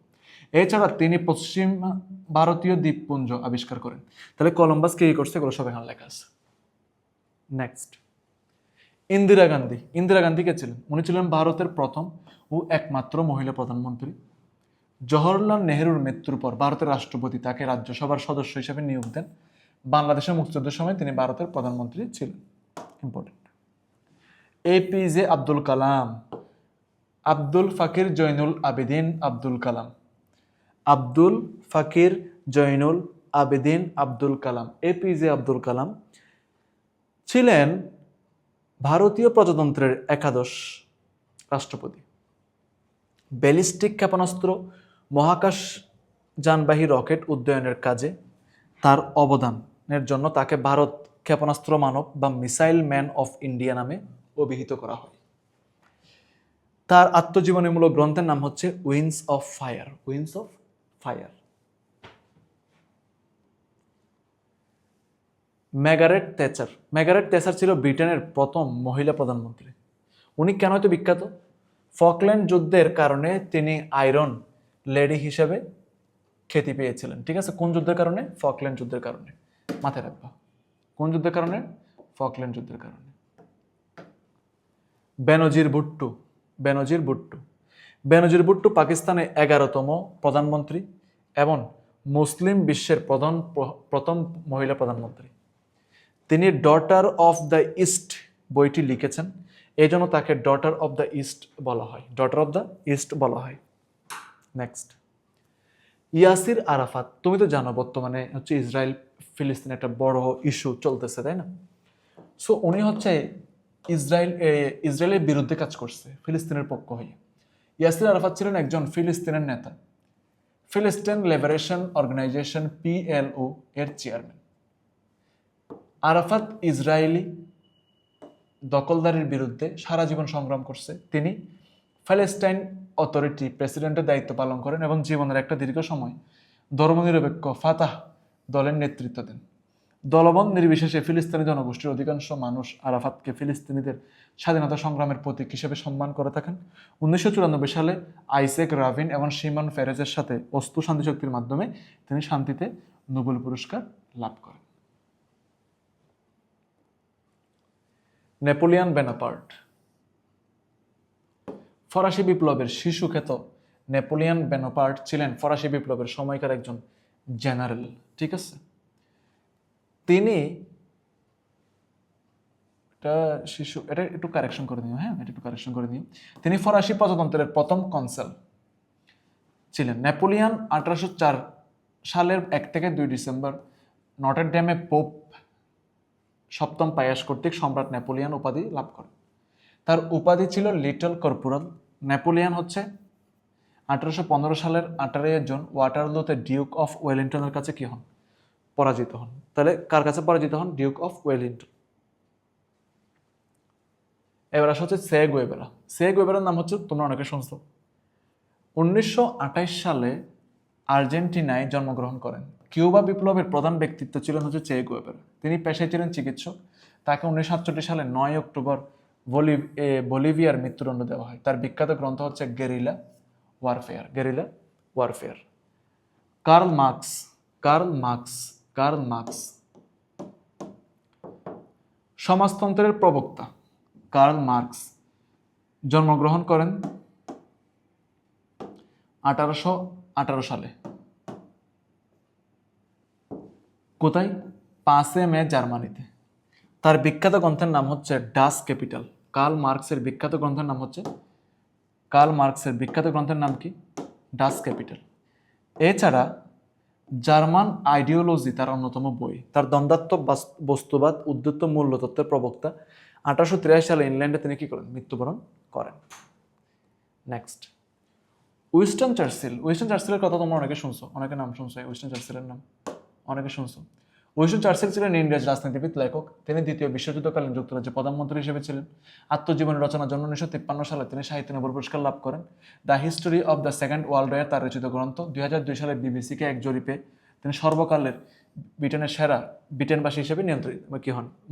এছাড়া তিনি পশ্চিম ভারতীয় দ্বীপপুঞ্জ আবিষ্কার করেন। তাহলে কলম্বাস কি করছে এগুলো সব এখানে লেখা আছে। নেক্সট, ইন্দিরা গান্ধী কে ছিলেন? উনি ছিলেন ভারতের প্রথম ও একমাত্র মহিলা প্রধানমন্ত্রী। জওহরলাল নেহরুর মৃত্যুর পর ভারতের রাষ্ট্রপতি তাকে রাজ্যসভার সদস্য হিসেবে নিয়োগ দেন। বাংলাদেশের মুক্তিযুদ্ধের সময় তিনি ভারতের প্রধানমন্ত্রী ছিলেন। ইম্পর্টেন্ট। এপিজে আব্দুল কালাম, আব্দুল ফাকির জৈনুল আবেদিন আব্দুল কালাম, আব্দুল ফাকির জৈনুল আবেদিন আব্দুল কালাম। এপিজে আব্দুল কালাম ছিলেন ভারতীয় প্রজাতন্ত্রের একাদশ রাষ্ট্রপতি। ব্যালিস্টিক ক্ষেপণাস্ত্র, মহাকাশ যানবাহী রকেট উড্ডয়নের কাজে তার অবদানের জন্য তাকে ভারত ক্ষেপণাস্ত্র মানব বা মিসাইল ম্যান অফ ইন্ডিয়া নামে অভিহিত করা হয়। তার আত্মজীবনীমূলক গ্রন্থের নাম হচ্ছে Wings of Fire. Wings of Fire. Margaret Thatcher ছিল ব্রিটেনের প্রথম মহিলা প্রধানমন্ত্রী। উনি কেন এত বিখ্যাত? ফকল্যান্ড যুদ্ধের কারণে তিনি আয়রন লেডি হিসেবে খ্যাতি পেয়েছিলেন। ঠিক আছে, কোন যুদ্ধের কারণে? ফকল্যান্ড যুদ্ধের কারণে। মাথায় রাখবা, কোন যুদ্ধের কারণে? ফকল্যান্ড যুদ্ধের কারণে। বেনজির ভুট্টো পাকিস্তানের 11তম প্রধানমন্ত্রী এবং মুসলিম বিশ্বের প্রথম মহিলা প্রধানমন্ত্রী। তিনি ডটার অফ দ্য ইস্ট বইটি লিখেছেন, এই জন্য তাকে ডটার অফ দ্য ইস্ট বলা হয়। ডটার অফ দ্য ইস্ট বলা হয়। নেক্সট, ইয়াসির আরাফাত। তুমি তো জানো বর্তমানে হচ্ছে ইসরায়েল ফিলিস্তিন একটা বড় ইস্যু চলতেছে, তাই না? সো উনি হচ্ছে ইসরায়েলের বিরুদ্ধে কাজ করছে ফিলিস্তিনের পক্ষ হয়ে। ইয়াসির আরাফাত ছিলেন একজন ফিলিস্তিনের নেতা, ফিলিস্তিন লিবারেশন অর্গানাইজেশন PLO এর চেয়ারম্যান। আরাফাত ইসরায়েলি দখলদারির বিরুদ্ধে সারা জীবন সংগ্রাম করছে। তিনি প্যালেস্টাইন অথরিটি প্রেসিডেন্টের দায়িত্ব পালন করেন এবং জীবনের একটা দীর্ঘ সময় ধর্মনিরপেক্ষ ফাতাহ দলের নেতৃত্ব দেন। দলবন্ধ নির্বিশেষে ফিলিস্তিনি জনগোষ্ঠীর অধিকাংশ মানুষ আরাফাতকে ফিলিস্তিনিদের স্বাধীনতা সংগ্রামের প্রতীক হিসেবে সম্মান করে থাকেন। 1994 সালে আইসেক রাভিন এবং শিমন পেরেজের সাথে অস্তু শান্তি চুক্তির মাধ্যমে তিনি শান্তিতে নোবেল পুরস্কার লাভ করেন। নেপোলিয়ন বোনাপার্ট, ফরাসি বিপ্লবের শিশু খ্যাত নেপোলিয়ন বোনাপার্ট ছিলেন ফরাসি বিপ্লবের সময়কার একজন জেনারেল। ঠিক আছে, তিনি এটা একটু কারেকশন করে নিও। হ্যাঁ, এটা একটু কারেকশন করে নিও। তিনি ফরাসি প্রজাতন্ত্রের প্রথম কনসাল ছিলেন। নেপোলিয়ন 1804 সালের 1 থেকে 2 ডিসেম্বর নটর ডেমে পোপ সপ্তম পায়াস কর্তৃক সম্রাট নেপোলিয়ন উপাধি লাভ করেন। তার উপাধি ছিল লিটল কর্পোরাল। নেপোলিয়ন হচ্ছে 1815 সালের 18 জুন ওয়াটারলুতে ডিউক অফ ওয়েলিংটনের কাছে কি হন? পরাজিত হন। তাহলে কার কাছে পরাজিত হন? Duke of Wellington. এবার আসা হচ্ছে সে গুয়েভারা। সে গুয়েভারার নাম হচ্ছে তোমরা অনেকে শুনছো। 1928 সালে আর্জেন্টিনায় জন্মগ্রহণ করেন। কিউবা বিপ্লবের প্রধান ব্যক্তিত্ব ছিলেন হচ্ছে চে গুয়েভারা। তিনি পেশায় ছিলেন চিকিৎসক। তাকে 1967 সালে 9 অক্টোবর বলিভিয়ার মৃত্যুদণ্ড দেওয়া হয়। তার বিখ্যাত গ্রন্থ হচ্ছে গেরিলা ওয়ারফেয়ার। কার্ল মার্কস সমাজতন্ত্রের প্রবক্তা। কার্ল মার্কস জন্মগ্রহণ করেন 1818 সালে। কোথায়? 5 মে জার্মানিতে। তার বিখ্যাত গ্রন্থের নাম হচ্ছে ডাস ক্যাপিটাল। কার্ল মার্কসের বিখ্যাত গ্রন্থের নাম কি? ডাস ক্যাপিটাল। এছাড়া জার্মান আইডিওলজি তার অন্যতম বই। তার দ্বন্দ্বাত্মক বস্তুবাদ উদ্ধৃত মূল্যতত্ত্বের প্রবক্তা। 1883 সালে ইংল্যান্ডে তিনি কি করেন? মৃত্যুবরণ করেন। নেক্সট, উইনস্টন চার্চিলের কথা তোমরা অনেকে শুনছো, অনেকে নাম শুনছো। উইনস্টন চার্চিলের নাম অনেকে শুনছো। উইনস্টন চার্চিল ছিলেন ইংরেজ রাজনীতিবিদ, লেখক। তিনি দ্বিতীয় বিশ্বযুদ্ধকালীন যুক্তরাজ্যের প্রধানমন্ত্রী হিসেবে ছিলেন। আত্মজীবনী রচনার জন্য 1953 সালে তিনি সাহিত্য নোবেল পুরস্কার লাভ করেন। The History of the Second World War তার রচিত গ্রন্থ। 2002 সালে বিবিসিকে এক জরিপে তিনি সর্বকালের ব্রিটেনের সেরা ব্রিটেনবাসী হিসেবে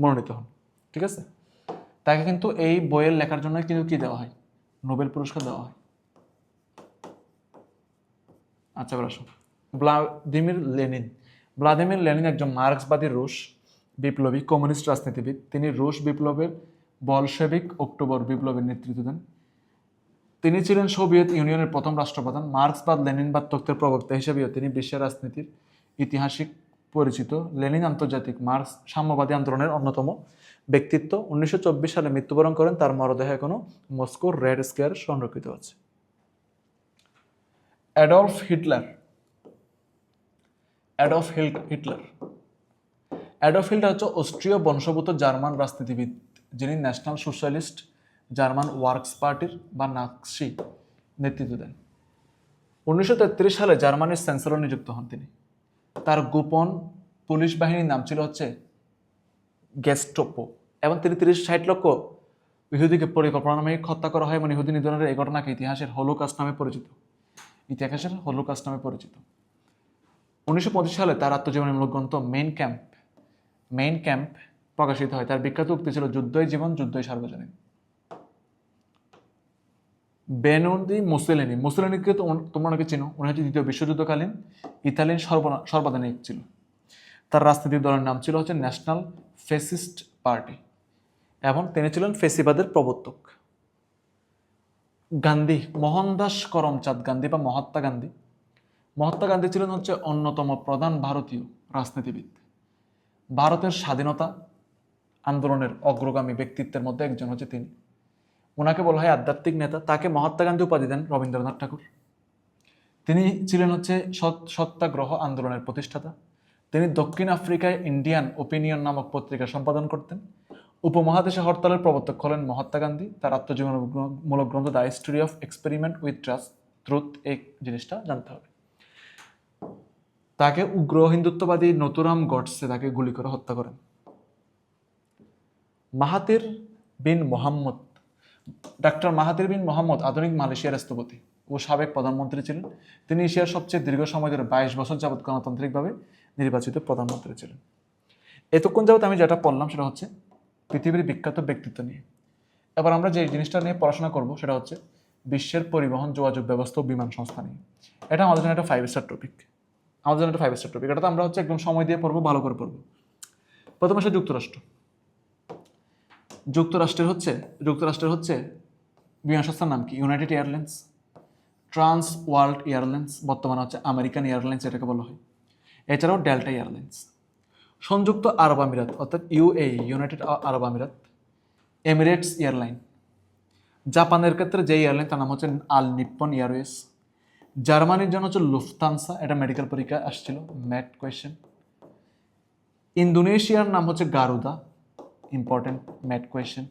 মনোনীত হন। ঠিক আছে, তাকে কিন্তু এই বইয়ের লেখার জন্য কিন্তু কি দেওয়া হয়, নোবেল পুরস্কার দেওয়া হয়। আচ্ছা, এবার আসুন ভ্লাদিমির লেনিন একজন মার্ক্সবাদী রুশ বিপ্লবী কমিউনিস্ট রাজনীতিবিদ। তিনি রুশ বিপ্লবের বলশেভিক অক্টোবর বিপ্লবের নেতৃত্ব দেন। তিনি ছিলেন সোভিয়েত ইউনিয়নের প্রথম রাষ্ট্রপ্রধান। মার্ক্সবাদ লেনিনবাদ তত্ত্বের প্রবক্তা হিসেবেও তিনি বিশ্বের রাজনীতির ইতিহাসিক পরিচিত। লেনিন আন্তর্জাতিক মার্ক্স সাম্যবাদী আন্দোলনের অন্যতম ব্যক্তিত্ব। 1924 সালে মৃত্যুবরণ করেন। তার মরদেহ এখনো মস্কোর রেড স্কোয়ার সংরক্ষিত আছে। অ্যাডলফ হিটলার হচ্ছে অস্ট্রীয় বংশোদ্ভূত জার্মান রাজনীতিবিদ, যিনি ন্যাশনাল সোশ্যালিস্ট জার্মান ওয়ার্কস পার্টির বা নাৎসি নেতৃত্ব দেন। 1933 সালে জার্মানির চ্যান্সেলর নিযুক্ত হন তিনি। তার গোপন পুলিশ বাহিনীর নাম ছিল হচ্ছে গেস্টাপো, এবং তিনি 30-60 লক্ষ ইহুদিকে পরিকল্পনামাফিক হত্যা করা হয় এবং ইহুদি নিধনের এই ঘটনাকে ইতিহাসের হলোকাস্ট নামে পরিচিত। 1925 সালে তার আত্মজীবনীমূলক গ্রন্থ মেইন ক্যাম্প প্রকাশিত হয়। তার বিখ্যাত উক্তি ছিল, যুদ্ধই জীবন, যুদ্ধই সার্বজনীন। বেনিটো মুসোলিনিকে তোমরা অনেকে চিনো। উনি হচ্ছে দ্বিতীয় বিশ্বযুদ্ধকালীন ইতালির সর্বাধিনায়ক ছিল। তার রাজনৈতিক দলের নাম ছিল হচ্ছে ন্যাশনাল ফ্যাসিস্ট পার্টি, এবং তিনি ছিলেন ফেসিবাদের প্রবর্তক। গান্ধী, মোহনদাস করমচাঁদ গান্ধী বা মহাত্মা গান্ধী ছিলেন হচ্ছে অন্যতম প্রধান ভারতীয় রাজনীতিবিদ। ভারতের স্বাধীনতা আন্দোলনের অগ্রগামী ব্যক্তিত্বের মধ্যে একজন হচ্ছে তিনি। ওনাকে বলা হয় আধ্যাত্মিক নেতা। তাকে মহাত্মা গান্ধী উপাধি দেন রবীন্দ্রনাথ ঠাকুর। তিনি ছিলেন হচ্ছে সত্যাগ্রহ আন্দোলনের প্রতিষ্ঠাতা। তিনি দক্ষিণ আফ্রিকায় ইন্ডিয়ান ওপিনিয়ন নামক পত্রিকা সম্পাদন করতেন। উপমহাদেশে হরতালের প্রবর্তক হলেন মহাত্মা গান্ধী। তার আত্মজীবনীমূলক গ্রন্থ the History of experiment with truth, এই জিনিসটা জানতে হবে। তাকে উগ্র হিন্দুত্ববাদী নথুরাম গডসে তাকে গুলি করে হত্যা করেন। ডাক্তার মাহাথির বিন মোহাম্মদ আধুনিক মালয়েশিয়ার রাষ্ট্রপতি ও সাবেক প্রধানমন্ত্রী ছিলেন। তিনি এশিয়ার সবচেয়ে দীর্ঘ সময় ধরে 22 বছর যাবৎ গণতান্ত্রিকভাবে নির্বাচিত প্রধানমন্ত্রী ছিলেন। এতক্ষণ যাবৎ আমি যেটা পড়লাম সেটা হচ্ছে পৃথিবীর বিখ্যাত ব্যক্তিত্ব নিয়ে। এবার আমরা যে জিনিসটা নিয়ে পড়াশোনা করব সেটা হচ্ছে বিশ্বের পরিবহন, যোগাযোগ ব্যবস্থা ও বিমান সংস্থা নিয়ে। এটা আমাদের জন্য একটা 5 স্টার টপিক। এটা তো আমরা হচ্ছে একদম সময় দিয়ে পড়বো, ভালো করে পড়বো। প্রথমে হচ্ছে যুক্তরাষ্ট্রের হচ্ছে বিমান সংস্থার নাম কি? United airlines, trans world airlines, বর্তমানে হচ্ছে আমেরিকান এয়ারলাইন্স এটাকে বলা হয়। এছাড়াও ডেল্টা এয়ারলাইন্স। সংযুক্ত আরব আমিরাত অর্থাৎ ইউনাইটেড আরব আমিরাত, এমিরেটস এয়ারলাইন। জাপানের ক্ষেত্রে যে এয়ারলাইন তার নাম হচ্ছে আল নিপ্পন এয়ারওয়েজ। জার্মানির জন্য হচ্ছে লুফতানসা, এটা মেডিকেল পরীক্ষা আসছিল, ম্যাথ কোয়েশ্চেন। ইন্দোনেশিয়ার নাম হচ্ছে গারুদা, ইম্পর্টেন্ট ম্যাথ কোয়েশ্চেন।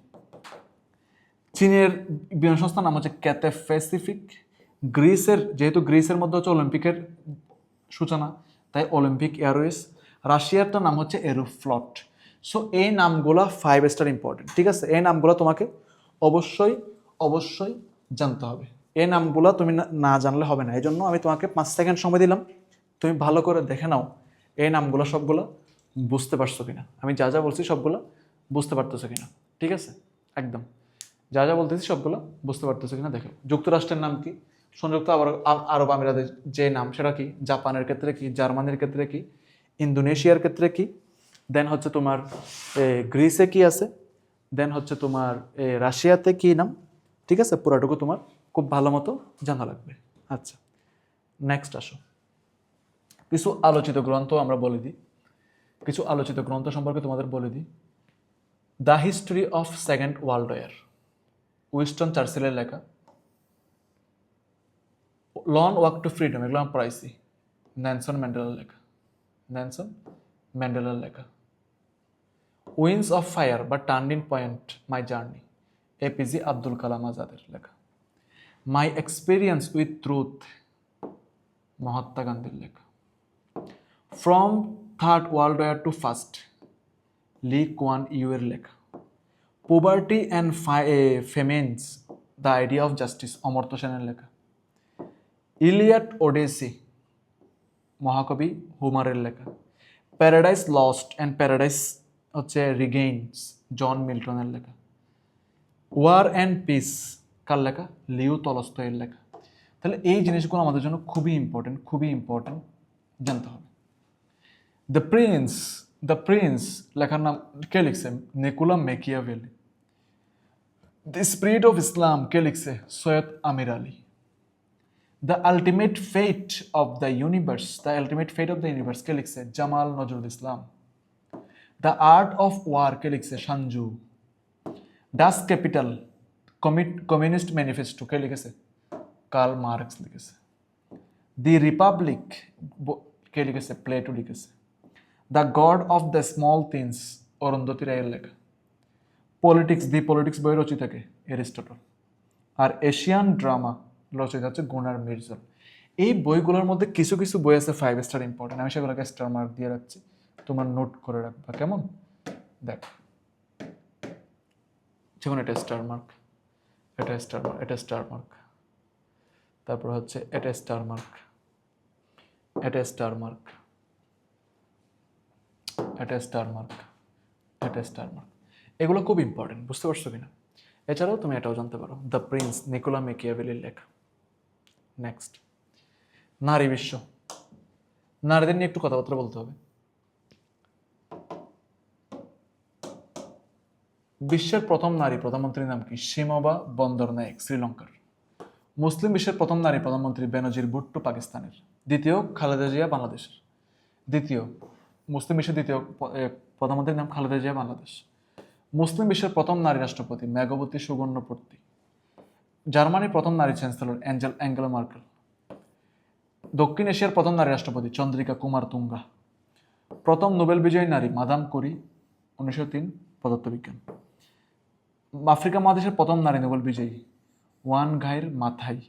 চীনের বিমান সংস্থার নাম হচ্ছে ক্যাথে প্যাসিফিক। যেহেতু গ্রিসের মধ্যে হচ্ছে অলিম্পিকের সূচনা, তাই অলিম্পিক এয়ারওয়েজ। রাশিয়ারটার নাম হচ্ছে এরোফ্লট। সো এই নামগুলো 5 স্টার ইম্পর্টেন্ট, ঠিক আছে? এই নামগুলো তোমাকে অবশ্যই জানতে হবে। এই নামগুলো তুমি না জানলে হবে না। এই জন্য আমি তোমাকে 5 সেকেন্ড সময় দিলাম, তুমি ভালো করে দেখে নাও এই নামগুলো সবগুলো বুঝতে পারছো কিনা, আমি যা যা বলছি সবগুলো বুঝতে পারতেছো কিনা। ঠিক আছে, একদম যা যা বলতেছি সবগুলো বুঝতে পারতেছো কিনা দেখো। যুক্তরাষ্ট্রের নাম কি? সংযুক্ত আরব আমিরাতের যে নাম সেটা কি? জাপানের ক্ষেত্রে কি? জার্মানির ক্ষেত্রে কি? ইন্দোনেশিয়ার ক্ষেত্রে কি? দেন হচ্ছে তোমার গ্রিসে কি আছে? দেন হচ্ছে তোমার রাশিয়াতে কি নাম? ঠিক আছে, পুরাটুকু তোমার খুব ভালো মতো জানা লাগবে। আচ্ছা, নেক্সট আসো। কিছু আলোচিত গ্রন্থ আমরা বলে দিই, কিছু আলোচিত গ্রন্থ সম্পর্কে তোমাদের বলে দিই। The History of Second World War, Winston চার্চিলের লেখা। লং ওয়াক টু ফ্রিডম, এগুলো আমি পড়াইছি, নেলসন ম্যান্ডেলার লেখা। উইন্ডস অফ ফায়ার বা Turning Point My Journey, APJ Abdul Kalam আজাদের লেখা। My Experience with Truth, Mahatma গান্ধীর লেখা। From Third World War to First, Lee Kuan Yew এর লেখা। Poverty and Famines, The Idea of Justice, Amartya সেনের লেখা। ইলিয়াড ওডেসি, মহাকবি হুমারের লেখা। প্যারাডাইস লস্ট অ্যান্ড প্যারাডাইস হচ্ছে রিগেইনস, জন মিল্টনের লেখা। ওয়ার অ্যান্ড পিস, কার লেখা? লিও তলস্তয়ের লেখা। তাহলে এই জিনিসগুলো আমাদের জন্য খুবই ইম্পর্টেন্ট জানতে হবে। দ্য প্রিন্স লেখার নাম কে লিখছে? Niccolo Machiavelli. The Spirit of Islam কে লিখছে? Syed Ameer Ali. The Ultimate Fate of the Universe কে লিখছে? Jamal Nazrul Islam. The Art of War কে লিখছে? Sun Tzu. Das Kapital Communist Manifesto কে লিখেছে? কার্ল মার্কস লিখেছে। দি রিপাবলিক কে লিখেছে? প্লেটো লিখেছে। The god of the small things, Arundhati রায়ের লেখা। দি পলিটিক্স বই রচিতা কে? এরিস্টটল। আর এশিয়ান ড্রামা রচিতা হচ্ছে গুনার মির্জা। এই বইগুলোর মধ্যে কিছু কিছু বই আছে 5 স্টার ইম্পর্টেন্ট, আমি সেগুলোকে স্টার মার্ক দিয়ে রাখছি, তোমার নোট করে রাখবা, কেমন? দেখ, যেমন এটা স্টার মার্ক, এটা স্টার মার্ক, তারপর হচ্ছে এটা স্টার মার্ক, এটা স্টার মার্ক, এটা স্টার মার্ক, এটা স্টার মার্ক। এগুলো খুব ইম্পর্টেন্ট, বুঝতে পারছো কিনা? এছাড়াও তুমি এটাও জানতে পারো, দ্য প্রিন্স, নিকোলা মেকিয়াভেলির লেখা। নেক্সট, নারী বিশ্ব। নারীদের নিয়ে একটু কথাবার্তা বলতে হবে। বিশ্বের প্রথম নারী প্রধানমন্ত্রীর নাম কি? শিমোবা বন্দরনায়েক, শ্রীলঙ্কার। মুসলিম বিশ্বের প্রথম নারী প্রধানমন্ত্রী বেনজির ভুট্টো, পাকিস্তানের। দ্বিতীয় খালেদা জিয়া, বাংলাদেশের। মুসলিম বিশ্বের দ্বিতীয় প্রধানমন্ত্রীর নাম খালেদা জিয়া, বাংলাদেশ। মুসলিম বিশ্বের প্রথম নারী রাষ্ট্রপতি মেঘবতী সুবর্ণপর্তী। জার্মানির প্রথম নারী চ্যান্সেলর অ্যাঙ্গেলা মার্কেল। দক্ষিণ এশিয়ার প্রথম নারী রাষ্ট্রপতি চন্দ্রিকা কুমার তুঙ্গা। প্রথম নোবেল বিজয়ী নারী মাদাম কুরি, 1903, পদার্থবিজ্ঞান। আফ্রিকা মহাদেশের প্রথম নারী নোবেল বিজয়ী ওয়ান ঘাইর মাথাই।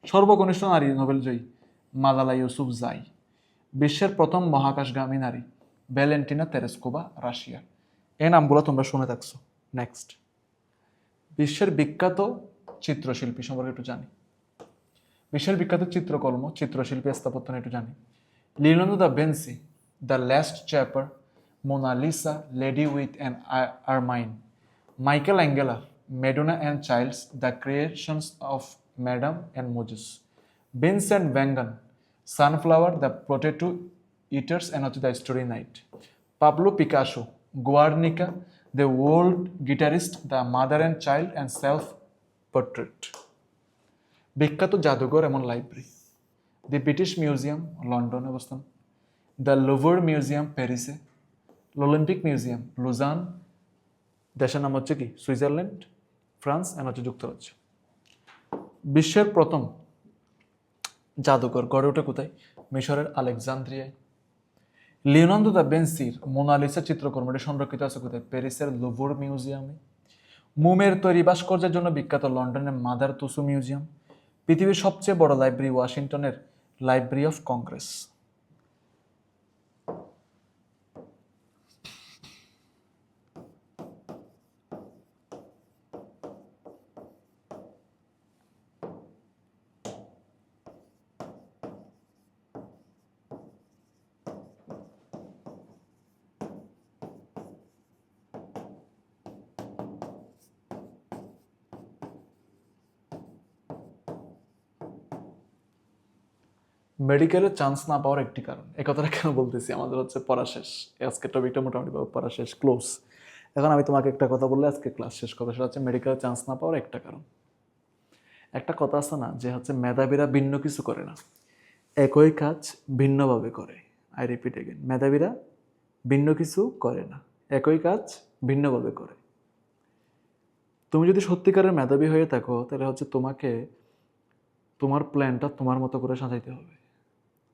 সর্বকনিষ্ঠ নারী নোবেল জয়ী মালালা ইউসুফজাই। বিশ্বের প্রথম মহাকাশগামী নারী ভ্যালেন্টিনা তেরেস্কোভা, রাশিয়া। এই নামগুলো তোমরা শুনে থাকছো। নেক্সট, বিশ্বের বিখ্যাত চিত্রশিল্পী সম্পর্কে একটু জানি। বিশ্বের বিখ্যাত চিত্রকর্ম, চিত্রশিল্পী, স্থাপত্য একটু জানি। Leonardo da Vinci, The Last Supper, Mona Lisa, Lady with an Ermine. Michelangelo, Madonna and Childs, The Creations of Adam and Moses. Vincent van Gogh, Sunflower, The Potato Eaters and হচ্ছে The Starry Night. Pablo Picasso, Guernica, The Old Guitarist, The Mother and Child and Self Portrait. বিখ্যাত জাদুঘর এমন লাইব্রেরি: দি ব্রিটিশ মিউজিয়াম, লন্ডনে অবস্থান। দ্য লুভর মিউজিয়াম, প্যারিসে। Olympic Museum, Lausanne. দেশের নাম হচ্ছে কি? সুইজারল্যান্ড, ফ্রান্স এন্ড হচ্ছে যুক্তরাজ্য। বিশ্বের প্রথম জাদুঘর গড়ে ওঠে কোথায়? মিশরের আলেকজান্দ্রিয়ায়। লিওনার্দো দা ভিঞ্চির মোনালিসা চিত্রকর্মটি সংরক্ষিত আছে কোথায়? প্যারিসের লুভর মিউজিয়ামে। মোমের তৈরি ভাস্কর্যের জন্য বিখ্যাত লন্ডনের মাদার তুসু মিউজিয়াম। পৃথিবীর সবচেয়ে বড় লাইব্রেরি ওয়াশিংটনের লাইব্রেরি অফ কংগ্রেস। মেডিকেলের চান্স না পাওয়ার একটি কারণ, এই কথাটা কেন বলতেছি? আমাদের হচ্ছে পড়া শেষ, আজকের টপিকটা মোটামুটি পড়া শেষ, ক্লোজ। এখন আমি তোমাকে একটা কথা বললে আজকে ক্লাস শেষ করবো, সেটা হচ্ছে মেডিকেলের চান্স না পাওয়ার একটা কারণ। একটা কথা আছে না যে হচ্ছে মেধাবীরা ভিন্ন কিছু করে না, একই কাজ ভিন্নভাবে করে। আই রিপিট এগেন, মেধাবীরা ভিন্ন কিছু করে না, একই কাজ ভিন্নভাবে করে। তুমি যদি সত্যিকারের মেধাবী হয়ে থাকো তাহলে হচ্ছে তোমাকে তোমার প্ল্যানটা তোমার মতো করে সাজাইতে হবে,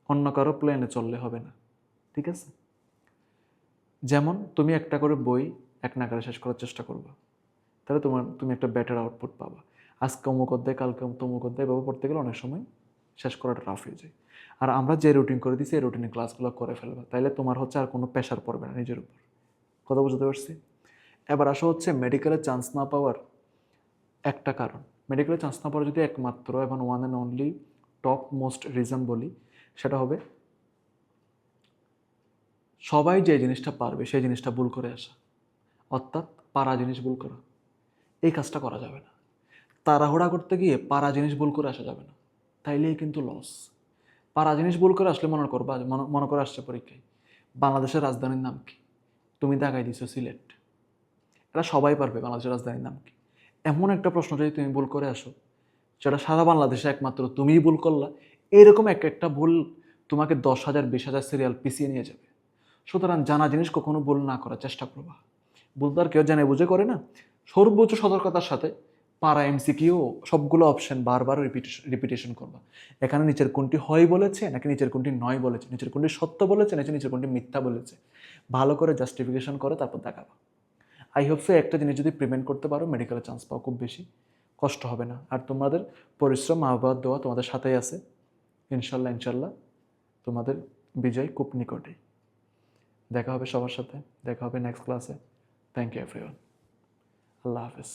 অন্য কারো প্ল্যানে চললে হবে না, ঠিক আছে? যেমন তুমি একটা করে বই এক নাগারে শেষ করার চেষ্টা করবে, তাহলে তুমি একটা বেটার আউটপুট পাবা। আজকে অমুক অধ্যায়, কালকে তমুক অধ্যায়, এভাবে পড়তে গেলে অনেক সময় শেষ করাটা রাফ হয়ে যায়। আর আমরা যে রুটিন করে দিচ্ছি এই রুটিনে ক্লাসগুলো করে ফেলবা, তাইলে তোমার হচ্ছে আর কোনো প্রেশার পড়বে না নিজের উপর। কথা বুঝতে পারছি? এবার আসো হচ্ছে মেডিকেলে চান্স না পাওয়ার একটা কারণ। মেডিকেলে চান্স না পাওয়ার যদি একমাত্র এবং one and only top most reason বলি, সেটা হবে সবাই যে জিনিসটা পারবে সেই জিনিসটা ভুল করে আসা, অর্থাৎ পারা জিনিস ভুল করা। এই কাজটা করা যাবে না। তাড়াহুড়া করতে গিয়ে পারা জিনিস ভুল করে আসা যাবে না, তাইলেই কিন্তু লস। পারা জিনিস ভুল করে আসলে মনে করবা, মনে করে আসছে পরীক্ষায় বাংলাদেশের রাজধানীর নাম কি, তুমি দাগাই দিছো সিলেট। এটা সবাই পারবে বাংলাদেশের রাজধানীর নাম কি। এমন একটা প্রশ্ন যদি তুমি ভুল করে আসো, সেটা সারা বাংলাদেশে একমাত্র তুমিই ভুল করলা, এরকম একটা ভুল তোমাকে 10,000 20,000 সিরিয়াল পিছিয়ে নিয়ে যাবে। সুতরাং জানা জিনিস কখনো ভুল না করার চেষ্টা করবা। ভুল তো আর কেউ জানে বুঝে করে না। সর্বোচ্চ সতর্কতার সাথে পারা এমসিকিউ সবগুলো অপশন বারবার রিপিটেশন করবা। এখানে নিচের কোনটি হয় বলেছে নাকি নিচের কোনটি নয় বলেছে, নিচের কোনটি সত্য বলেছে নাকি নিচের কোনটি মিথ্যা বলেছে, ভালো করে জাস্টিফিকেশন করে তারপর দেখাবা। আই হোপ সো একটা জিনিস যদি প্রিভেন্ট করতে পারো, মেডিকেলে চান্স পাওয়া খুব বেশি কষ্ট হবে না। আর তোমাদের পরিশ্রম, মা বাবার দোয়া তোমাদের সাথেই আছে। ইনশাল্লাহ ইনশাল্লাহ তোমাদের বিজয় খুব নিকটেই। দেখা হবে সবার সাথে, দেখা হবে নেক্সট ক্লাসে। Thank you everyone. আল্লাহ হাফেজ।